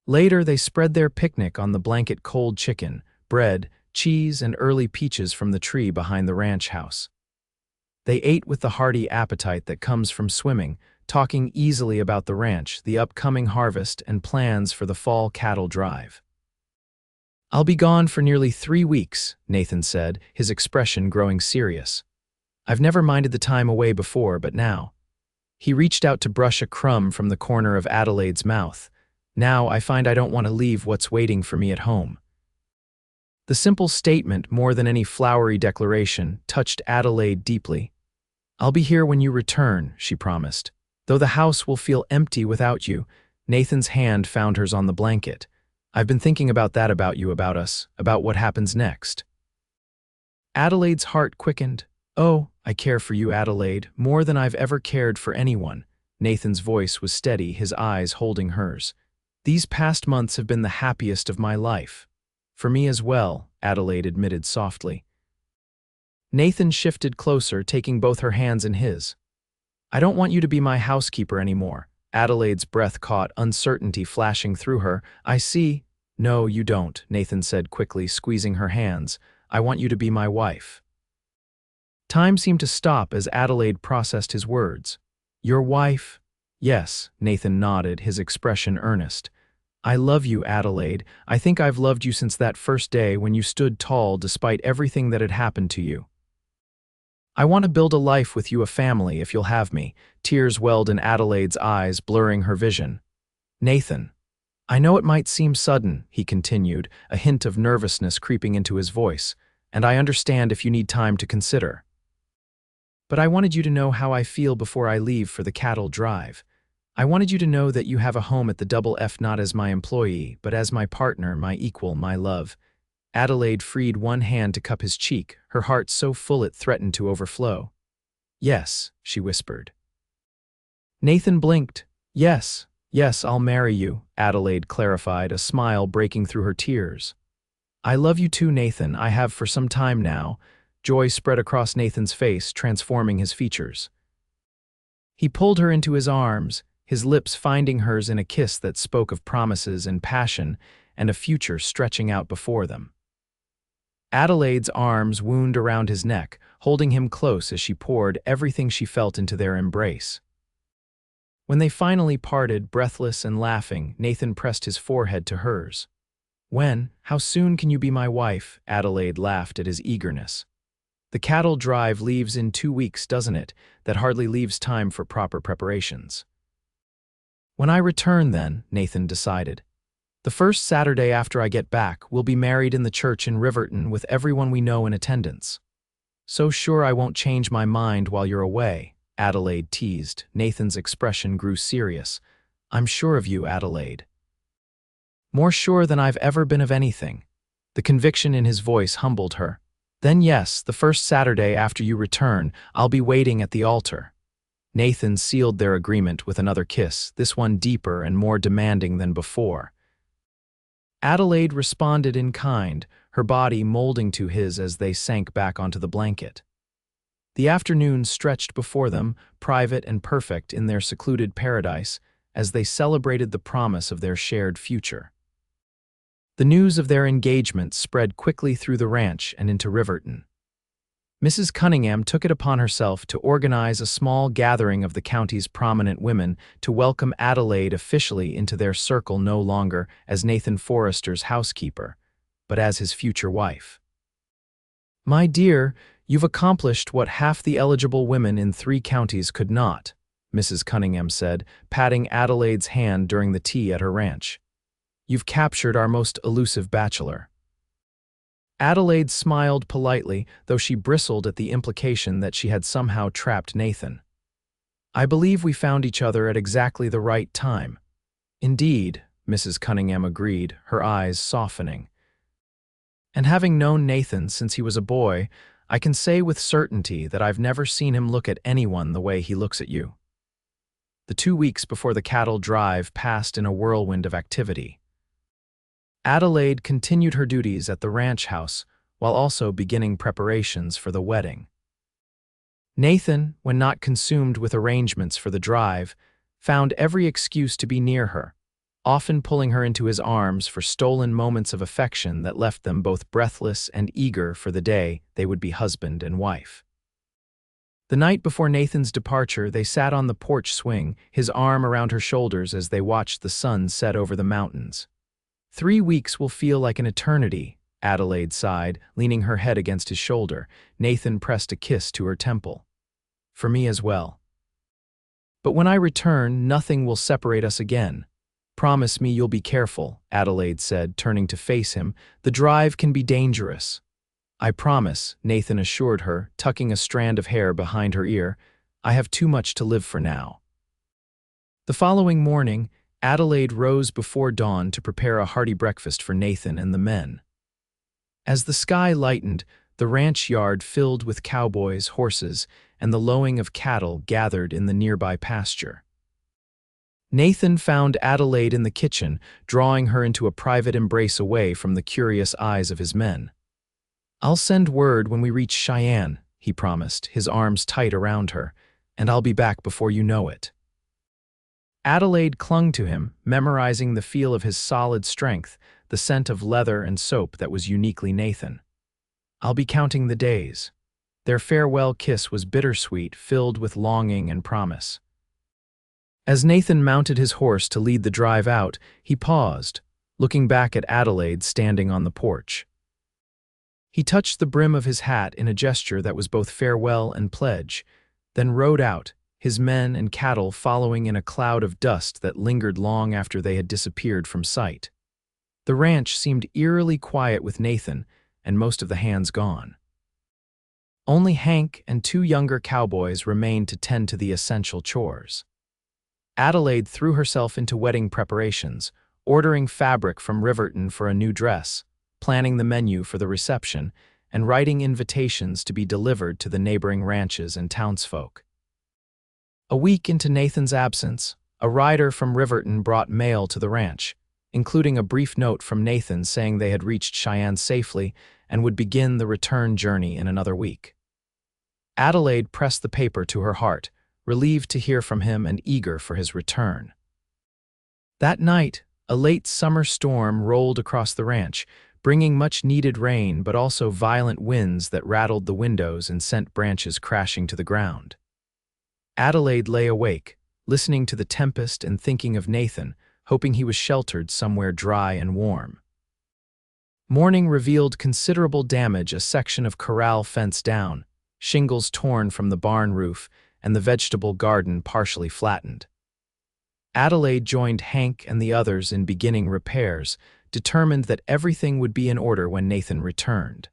Later, they spread their picnic on the blanket cold chicken, bread, cheese, and early peaches from the tree behind the ranch house. They ate with the hearty appetite that comes from swimming, talking easily about the ranch, the upcoming harvest, and plans for the fall cattle drive. I'll be gone for nearly 3 weeks, Nathan said, his expression growing serious. I've never minded the time away before, but now. He reached out to brush a crumb from the corner of Adelaide's mouth. Now I find I don't want to leave what's waiting for me at home. The simple statement, more than any flowery declaration, touched Adelaide deeply. I'll be here when you return, she promised. Though the house will feel empty without you, Nathan's hand found hers on the blanket. I've been thinking about that about you, about us, about what happens next. Adelaide's heart quickened. Oh, I care for you, Adelaide, more than I've ever cared for anyone. Nathan's voice was steady, his eyes holding hers. These past months have been the happiest of my life. For me as well, Adelaide admitted softly. Nathan shifted closer, taking both her hands in his. I don't want you to be my housekeeper anymore. Adelaide's breath caught, uncertainty flashing through her. I see. No, you don't, Nathan said quickly, squeezing her hands. I want you to be my wife. Time seemed to stop as Adelaide processed his words. Your wife? Yes, Nathan nodded, his expression earnest. I love you, Adelaide. I think I've loved you since that first day when you stood tall despite everything that had happened to you. I want to build a life with you, a family, if you'll have me. Tears welled in Adelaide's eyes, blurring her vision. Nathan. I know it might seem sudden, he continued, a hint of nervousness creeping into his voice, and I understand if you need time to consider. But I wanted you to know how I feel before I leave for the cattle drive. I wanted you to know that you have a home at the Double F, not as my employee, but as my partner, my equal, my love. Adelaide freed one hand to cup his cheek, her heart so full it threatened to overflow. Yes, she whispered. Nathan blinked. Yes, I'll marry you, Adelaide clarified, a smile breaking through her tears. I love you too, Nathan. I have for some time now. Joy spread across Nathan's face, transforming his features. He pulled her into his arms, his lips finding hers in a kiss that spoke of promises and passion and a future stretching out before them. Adelaide's arms wound around his neck, holding him close as she poured everything she felt into their embrace. When they finally parted, breathless and laughing, Nathan pressed his forehead to hers. How soon can you be my wife? Adelaide laughed at his eagerness. The cattle drive leaves in 2 weeks, doesn't it? That hardly leaves time for proper preparations. When I return then, Nathan decided. The first Saturday after I get back, we'll be married in the church in Riverton with everyone we know in attendance. So sure I won't change my mind while you're away, Adelaide teased. Nathan's expression grew serious. I'm sure of you, Adelaide. More sure than I've ever been of anything. The conviction in his voice humbled her. Then yes, the first Saturday after you return, I'll be waiting at the altar. Nathan sealed their agreement with another kiss, this one deeper and more demanding than before. Adelaide responded in kind, her body molding to his as they sank back onto the blanket. The afternoon stretched before them, private and perfect in their secluded paradise, as they celebrated the promise of their shared future. The news of their engagement spread quickly through the ranch and into Riverton. Mrs. Cunningham took it upon herself to organize a small gathering of the county's prominent women to welcome Adelaide officially into their circle, no longer as Nathan Forrester's housekeeper, but as his future wife. My dear, you've accomplished what half the eligible women in 3 counties could not, Mrs. Cunningham said, patting Adelaide's hand during the tea at her ranch. You've captured our most elusive bachelor. Adelaide smiled politely, though she bristled at the implication that she had somehow trapped Nathan. I believe we found each other at exactly the right time. Indeed, Mrs. Cunningham agreed, her eyes softening. And having known Nathan since he was a boy, I can say with certainty that I've never seen him look at anyone the way he looks at you. The 2 weeks before the cattle drive passed in a whirlwind of activity. Adelaide continued her duties at the ranch house while also beginning preparations for the wedding. Nathan, when not consumed with arrangements for the drive, found every excuse to be near her, often pulling her into his arms for stolen moments of affection that left them both breathless and eager for the day they would be husband and wife. The night before Nathan's departure, they sat on the porch swing, his arm around her shoulders as they watched the sun set over the mountains. 3 weeks will feel like an eternity, Adelaide sighed, leaning her head against his shoulder. Nathan pressed a kiss to her temple. For me as well. But when I return, nothing will separate us again. Promise me you'll be careful, Adelaide said, turning to face him. The drive can be dangerous. I promise, Nathan assured her, tucking a strand of hair behind her ear. I have too much to live for now. The following morning, Adelaide rose before dawn to prepare a hearty breakfast for Nathan and the men. As the sky lightened, the ranch yard filled with cowboys, horses, and the lowing of cattle gathered in the nearby pasture. Nathan found Adelaide in the kitchen, drawing her into a private embrace away from the curious eyes of his men. I'll send word when we reach Cheyenne, he promised, his arms tight around her, and I'll be back before you know it. Adelaide clung to him, memorizing the feel of his solid strength, the scent of leather and soap that was uniquely Nathan. I'll be counting the days. Their farewell kiss was bittersweet, filled with longing and promise. As Nathan mounted his horse to lead the drive out, he paused, looking back at Adelaide standing on the porch. He touched the brim of his hat in a gesture that was both farewell and pledge, then rode out, his men and cattle following in a cloud of dust that lingered long after they had disappeared from sight. The ranch seemed eerily quiet with Nathan and most of the hands gone. Only Hank and 2 younger cowboys remained to tend to the essential chores. Adelaide threw herself into wedding preparations, ordering fabric from Riverton for a new dress, planning the menu for the reception, and writing invitations to be delivered to the neighboring ranches and townsfolk. A week into Nathan's absence, a rider from Riverton brought mail to the ranch, including a brief note from Nathan saying they had reached Cheyenne safely and would begin the return journey in another week. Adelaide pressed the paper to her heart, relieved to hear from him and eager for his return. That night, a late summer storm rolled across the ranch, bringing much-needed rain but also violent winds that rattled the windows and sent branches crashing to the ground. Adelaide lay awake, listening to the tempest and thinking of Nathan, hoping he was sheltered somewhere dry and warm. Morning revealed considerable damage, a section of corral fence down, shingles torn from the barn roof, and the vegetable garden partially flattened. Adelaide joined Hank and the others in beginning repairs, determined that everything would be in order when Nathan returned.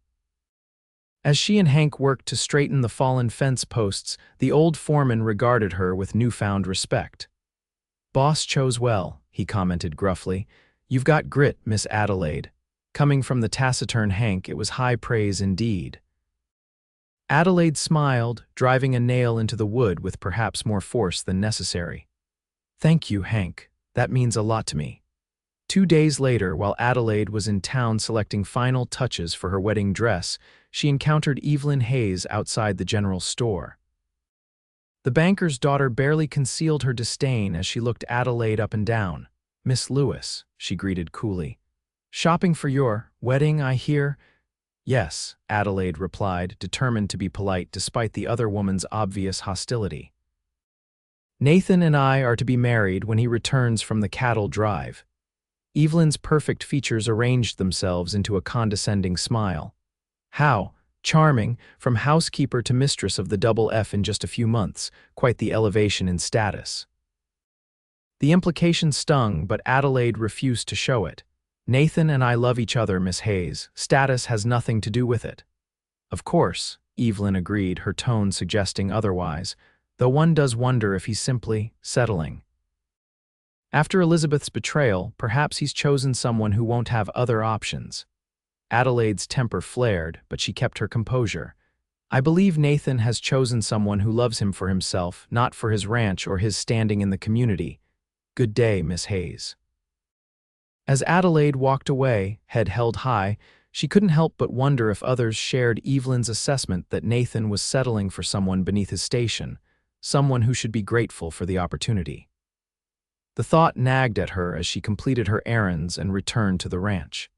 As she and Hank worked to straighten the fallen fence posts, the old foreman regarded her with newfound respect. "Boss chose well," he commented gruffly. "You've got grit, Miss Adelaide." Coming from the taciturn Hank, it was high praise indeed. Adelaide smiled, driving a nail into the wood with perhaps more force than necessary. "Thank you, Hank. That means a lot to me." 2 days later, while Adelaide was in town selecting final touches for her wedding dress, she encountered Evelyn Hayes outside the general store. The banker's daughter barely concealed her disdain as she looked Adelaide up and down. "Miss Lewis," she greeted coolly. "Shopping for your wedding, I hear?" "Yes," Adelaide replied, determined to be polite despite the other woman's obvious hostility. "Nathan and I are to be married when he returns from the cattle drive." Evelyn's perfect features arranged themselves into a condescending smile. "How charming, from housekeeper to mistress of the Double F in just a few months, quite the elevation in status." The implication stung, but Adelaide refused to show it. "Nathan and I love each other, Miss Hayes. Status has nothing to do with it." "Of course," Evelyn agreed, her tone suggesting otherwise, though one does wonder if he's simply settling. After Elizabeth's betrayal, perhaps he's chosen someone who won't have other options. Adelaide's temper flared, but she kept her composure. "I believe Nathan has chosen someone who loves him for himself, not for his ranch or his standing in the community. Good day, Miss Hayes." As Adelaide walked away, head held high, she couldn't help but wonder if others shared Evelyn's assessment that Nathan was settling for someone beneath his station, someone who should be grateful for the opportunity. The thought nagged at her as she completed her errands and returned to the ranch.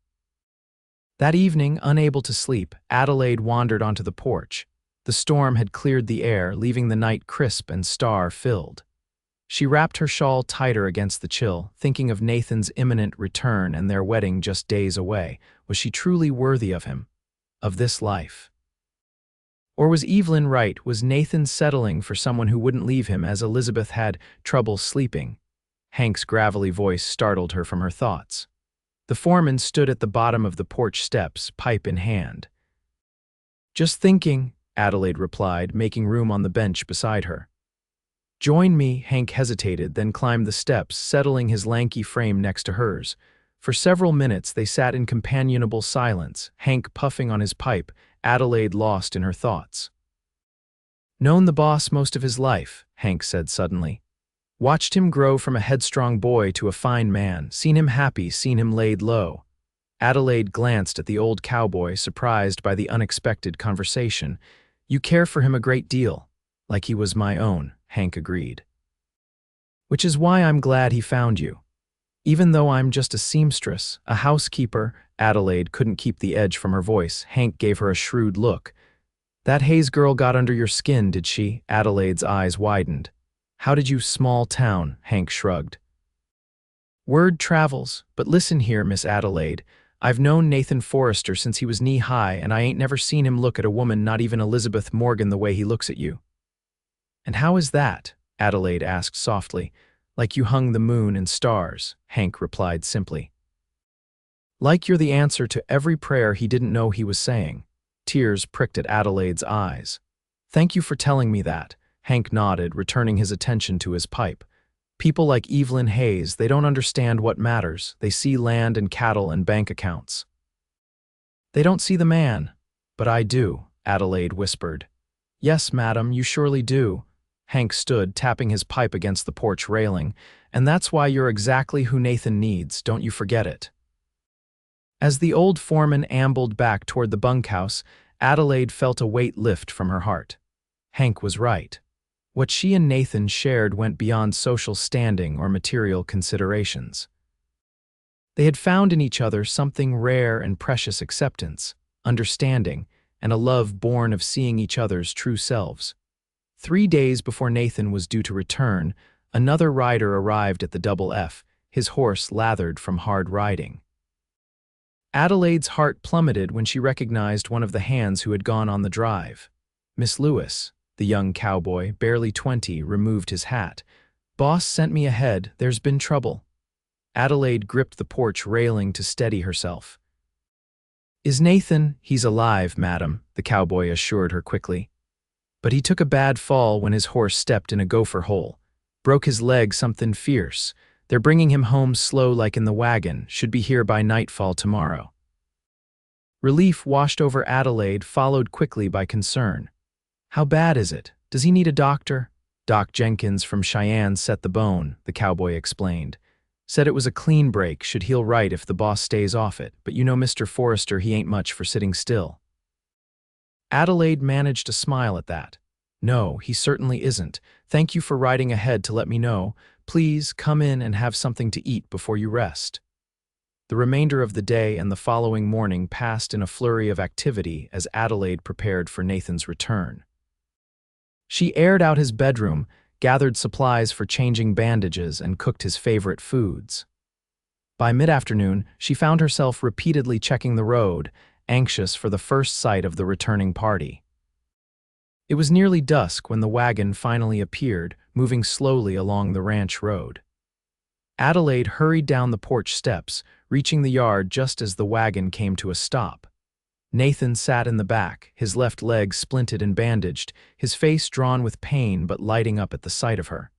That evening, unable to sleep, Adelaide wandered onto the porch. The storm had cleared the air, leaving the night crisp and star-filled. She wrapped her shawl tighter against the chill, thinking of Nathan's imminent return and their wedding just days away. Was she truly worthy of him? Of this life? Or was Evelyn right? Was Nathan settling for someone who wouldn't leave him as Elizabeth had trouble sleeping? Hank's gravelly voice startled her from her thoughts. The foreman stood at the bottom of the porch steps, pipe in hand. "Just thinking," Adelaide replied, making room on the bench beside her. "Join me," Hank hesitated, then climbed the steps, settling his lanky frame next to hers. For several minutes they sat in companionable silence, Hank puffing on his pipe, Adelaide lost in her thoughts. "Known the boss most of his life," Hank said suddenly. "Watched him grow from a headstrong boy to a fine man, seen him happy, seen him laid low." Adelaide glanced at the old cowboy, surprised by the unexpected conversation. "You care for him a great deal." "Like he was my own," Hank agreed. "Which is why I'm glad he found you. Even though I'm just a seamstress, a housekeeper," Adelaide couldn't keep the edge from her voice. Hank gave her a shrewd look. "That Hayes girl got under your skin, did she?" Adelaide's eyes widened. "How did you small town?" Hank shrugged. "Word travels, but listen here, Miss Adelaide. I've known Nathan Forrester since he was knee-high, and I ain't never seen him look at a woman, not even Elizabeth Morgan, the way he looks at you." "And how is that?" Adelaide asked softly. "Like you hung the moon and stars," Hank replied simply. "Like you're the answer to every prayer he didn't know he was saying." Tears pricked at Adelaide's eyes. "Thank you for telling me that," Hank nodded, returning his attention to his pipe. "People like Evelyn Hayes, they don't understand what matters. They see land and cattle and bank accounts. They don't see the man." "But I do," Adelaide whispered. "Yes, madam, you surely do." Hank stood, tapping his pipe against the porch railing. "And that's why you're exactly who Nathan needs, don't you forget it." As the old foreman ambled back toward the bunkhouse, Adelaide felt a weight lift from her heart. Hank was right. What she and Nathan shared went beyond social standing or material considerations. They had found in each other something rare and precious: acceptance, understanding, and a love born of seeing each other's true selves. 3 days before Nathan was due to return, another rider arrived at the Double F, his horse lathered from hard riding. Adelaide's heart plummeted when she recognized one of the hands who had gone on the drive. Miss Lewis. The young cowboy, barely 20, removed his hat. "Boss sent me ahead. There's been trouble." Adelaide gripped the porch railing to steady herself. "Is Nathan—" "He's alive, madam," the cowboy assured her quickly. "But he took a bad fall when his horse stepped in a gopher hole. Broke his leg, something fierce. They're bringing him home slow like in the wagon. Should be here by nightfall tomorrow." Relief washed over Adelaide, followed quickly by concern. "How bad is it? Does he need a doctor?" "Doc Jenkins from Cheyenne set the bone," the cowboy explained. "Said it was a clean break, should heal right if the boss stays off it, but you know Mr. Forrester, he ain't much for sitting still." Adelaide managed to smile at that. "No, he certainly isn't. Thank you for riding ahead to let me know. Please come in and have something to eat before you rest." The remainder of the day and the following morning passed in a flurry of activity as Adelaide prepared for Nathan's return. She aired out his bedroom, gathered supplies for changing bandages, and cooked his favorite foods. By mid-afternoon, she found herself repeatedly checking the road, anxious for the first sight of the returning party. It was nearly dusk when the wagon finally appeared, moving slowly along the ranch road. Adelaide hurried down the porch steps, reaching the yard just as the wagon came to a stop. Nathan sat in the back, his left leg splinted and bandaged, his face drawn with pain but lighting up at the sight of her.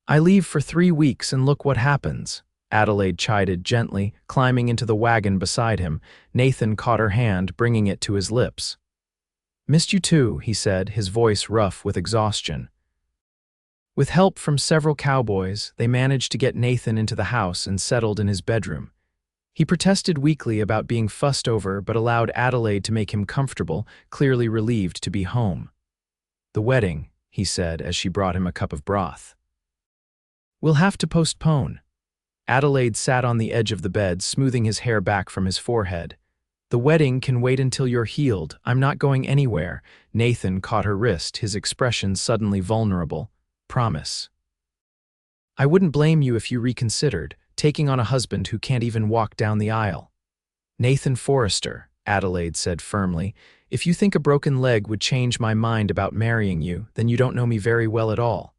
"I leave for 3 weeks and look what happens," Adelaide chided gently, climbing into the wagon beside him. Nathan caught her hand, bringing it to his lips. "Missed you too," he said, his voice rough with exhaustion. With help from several cowboys, they managed to get Nathan into the house and settled in his bedroom. He protested weakly about being fussed over but allowed Adelaide to make him comfortable, clearly relieved to be home. "The wedding," he said as she brought him a cup of broth. "We'll have to postpone." Adelaide sat on the edge of the bed, smoothing his hair back from his forehead. "The wedding can wait until you're healed. I'm not going anywhere." Nathan caught her wrist, his expression suddenly vulnerable. "Promise." "I wouldn't blame you if you reconsidered, taking on a husband who can't even walk down the aisle." "Nathan Forrester," Adelaide said firmly, "if you think a broken leg would change my mind about marrying you, then you don't know me very well at all."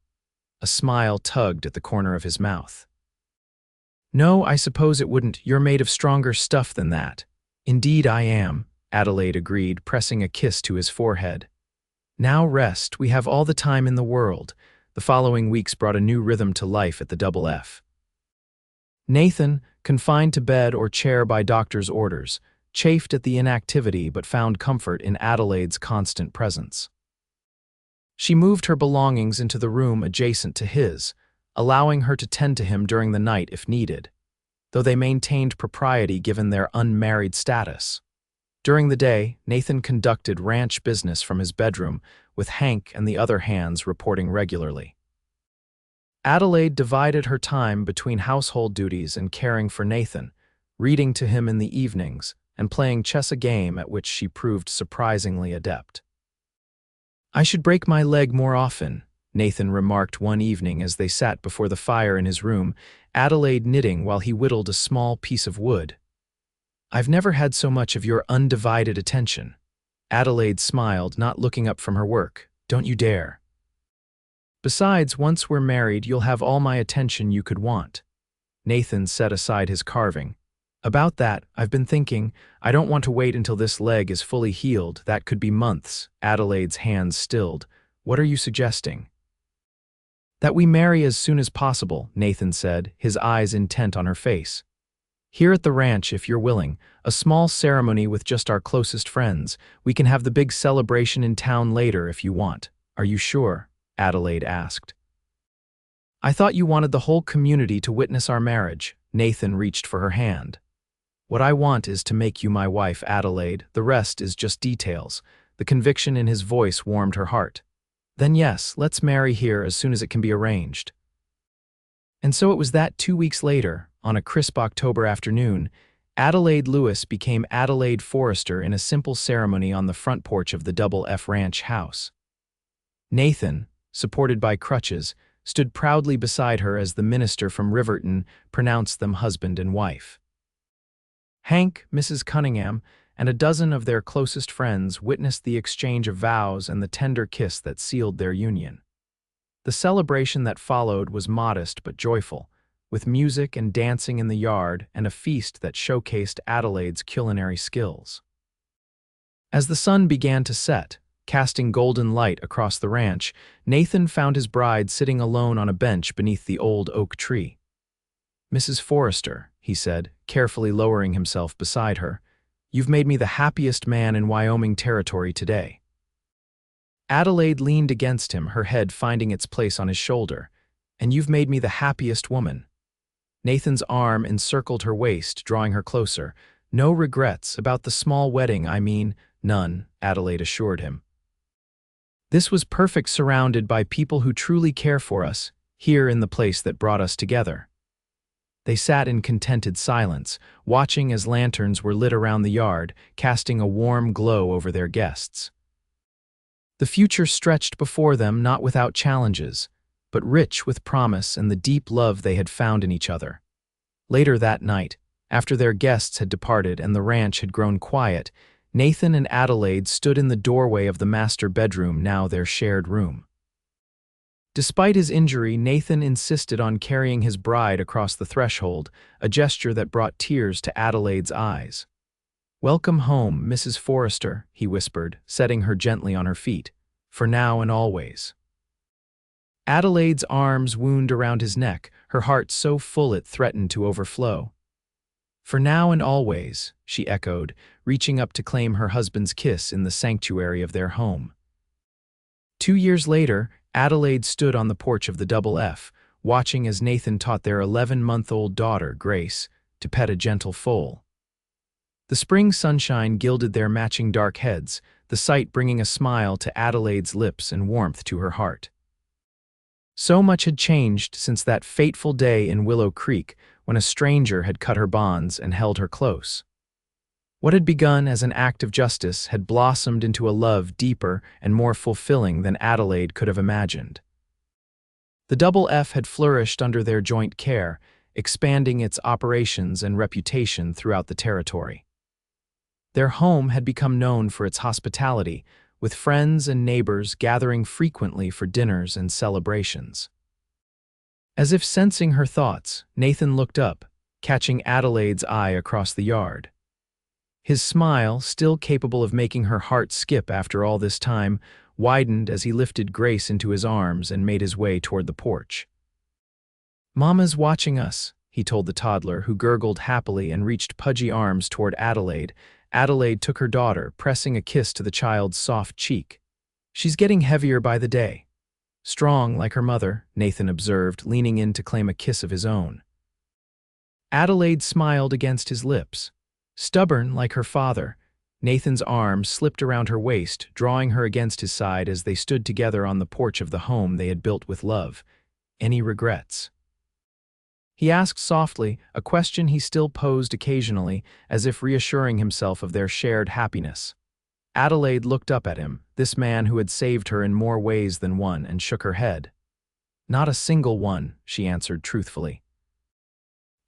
A smile tugged at the corner of his mouth. "No, I suppose it wouldn't. You're made of stronger stuff than that." "Indeed I am," Adelaide agreed, pressing a kiss to his forehead. "Now rest. We have all the time in the world." The following weeks brought a new rhythm to life at the Double F. Nathan, confined to bed or chair by doctor's orders, chafed at the inactivity but found comfort in Adelaide's constant presence. She moved her belongings into the room adjacent to his, allowing her to tend to him during the night if needed, though they maintained propriety given their unmarried status. During the day, Nathan conducted ranch business from his bedroom, with Hank and the other hands reporting regularly. Adelaide divided her time between household duties and caring for Nathan, reading to him in the evenings, and playing chess, a game at which she proved surprisingly adept. "I should break my leg more often," Nathan remarked one evening as they sat before the fire in his room, Adelaide knitting while he whittled a small piece of wood. "I've never had so much of your undivided attention." Adelaide smiled, not looking up from her work. "Don't you dare. Besides, once we're married, you'll have all my attention you could want." Nathan set aside his carving. "About that, I've been thinking. I don't want to wait until this leg is fully healed. That could be months." Adelaide's hands stilled. "What are you suggesting?" "That we marry as soon as possible," Nathan said, his eyes intent on her face. "Here at the ranch, if you're willing. A small ceremony with just our closest friends. We can have the big celebration in town later if you want." "Are you sure?" Adelaide asked. "I thought you wanted the whole community to witness our marriage." Nathan reached for her hand. "What I want is to make you my wife, Adelaide. The rest is just details." The conviction in his voice warmed her heart. "Then yes, let's marry here as soon as it can be arranged." And so it was that 2 weeks later, on a crisp October afternoon, Adelaide Lewis became Adelaide Forrester in a simple ceremony on the front porch of the Double F Ranch house. Nathan, supported by crutches, stood proudly beside her as the minister from Riverton pronounced them husband and wife. Hank, Mrs. Cunningham, and a dozen of their closest friends witnessed the exchange of vows and the tender kiss that sealed their union. The celebration that followed was modest but joyful, with music and dancing in the yard and a feast that showcased Adelaide's culinary skills. As the sun began to set, casting golden light across the ranch, Nathan found his bride sitting alone on a bench beneath the old oak tree. "Mrs. Forrester," he said, carefully lowering himself beside her, "you've made me the happiest man in Wyoming Territory today." Adelaide leaned against him, her head finding its place on his shoulder. "And you've made me the happiest woman." Nathan's arm encircled her waist, drawing her closer. "No regrets about the small wedding, I mean." "None," Adelaide assured him. "This was perfect, surrounded by people who truly care for us, here in the place that brought us together." They sat in contented silence, watching as lanterns were lit around the yard, casting a warm glow over their guests. The future stretched before them, not without challenges, but rich with promise and the deep love they had found in each other. Later that night, after their guests had departed and the ranch had grown quiet, Nathan and Adelaide stood in the doorway of the master bedroom, now their shared room. Despite his injury, Nathan insisted on carrying his bride across the threshold, a gesture that brought tears to Adelaide's eyes. "Welcome home, Mrs. Forrester," he whispered, setting her gently on her feet, "for now and always." Adelaide's arms wound around his neck, her heart so full it threatened to overflow. "For now and always," she echoed, reaching up to claim her husband's kiss in the sanctuary of their home. 2 years later, Adelaide stood on the porch of the Double F, watching as Nathan taught their 11-month-old daughter, Grace, to pet a gentle foal. The spring sunshine gilded their matching dark heads, the sight bringing a smile to Adelaide's lips and warmth to her heart. So much had changed since that fateful day in Willow Creek when a stranger had cut her bonds and held her close. What had begun as an act of justice had blossomed into a love deeper and more fulfilling than Adelaide could have imagined. The Double F had flourished under their joint care, expanding its operations and reputation throughout the territory. Their home had become known for its hospitality, with friends and neighbors gathering frequently for dinners and celebrations. As if sensing her thoughts, Nathan looked up, catching Adelaide's eye across the yard. His smile, still capable of making her heart skip after all this time, widened as he lifted Grace into his arms and made his way toward the porch. "Mama's watching us," he told the toddler, who gurgled happily and reached pudgy arms toward Adelaide. Adelaide took her daughter, pressing a kiss to the child's soft cheek. "She's getting heavier by the day." "Strong like her mother," Nathan observed, leaning in to claim a kiss of his own. Adelaide smiled against his lips. "Stubborn like her father." Nathan's arm slipped around her waist, drawing her against his side as they stood together on the porch of the home they had built with love. "Any regrets?" He asked softly, a question he still posed occasionally, as if reassuring himself of their shared happiness. Adelaide looked up at him, this man who had saved her in more ways than one, and shook her head. "Not a single one," she answered truthfully.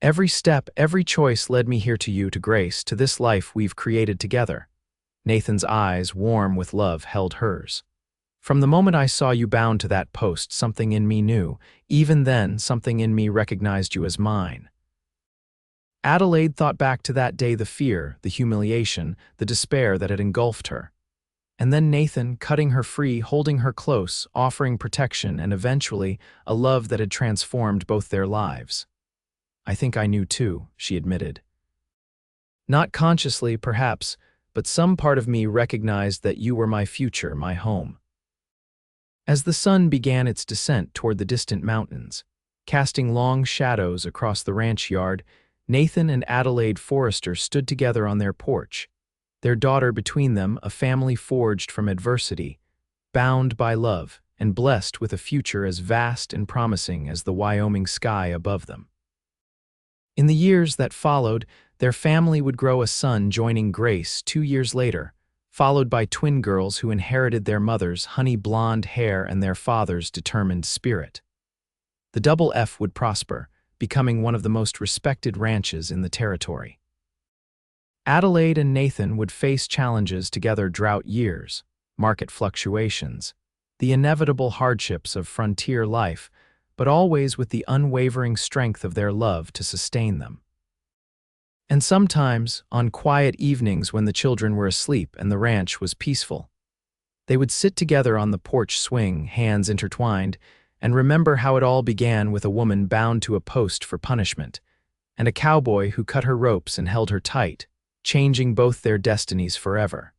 "Every step, every choice led me here to you, to Grace, to this life we've created together." Nathan's eyes, warm with love, held hers. "From the moment I saw you bound to that post, something in me knew. Even then, something in me recognized you as mine." Adelaide thought back to that day, the fear, the humiliation, the despair that had engulfed her. And then Nathan, cutting her free, holding her close, offering protection and eventually a love that had transformed both their lives. "I think I knew too," she admitted. "Not consciously, perhaps, but some part of me recognized that you were my future, my home." As the sun began its descent toward the distant mountains, casting long shadows across the ranch yard, Nathan and Adelaide Forrester stood together on their porch, their daughter between them, a family forged from adversity, bound by love, and blessed with a future as vast and promising as the Wyoming sky above them. In the years that followed, their family would grow a son, joining Grace 2 years later, followed by twin girls who inherited their mother's honey blonde hair and their father's determined spirit. The Double F would prosper, becoming one of the most respected ranches in the territory. Adelaide and Nathan would face challenges together: drought years, market fluctuations, the inevitable hardships of frontier life, but always with the unwavering strength of their love to sustain them. And sometimes, on quiet evenings when the children were asleep and the ranch was peaceful, they would sit together on the porch swing, hands intertwined, and remember how it all began with a woman bound to a post for punishment, and a cowboy who cut her ropes and held her tight, changing both their destinies forever.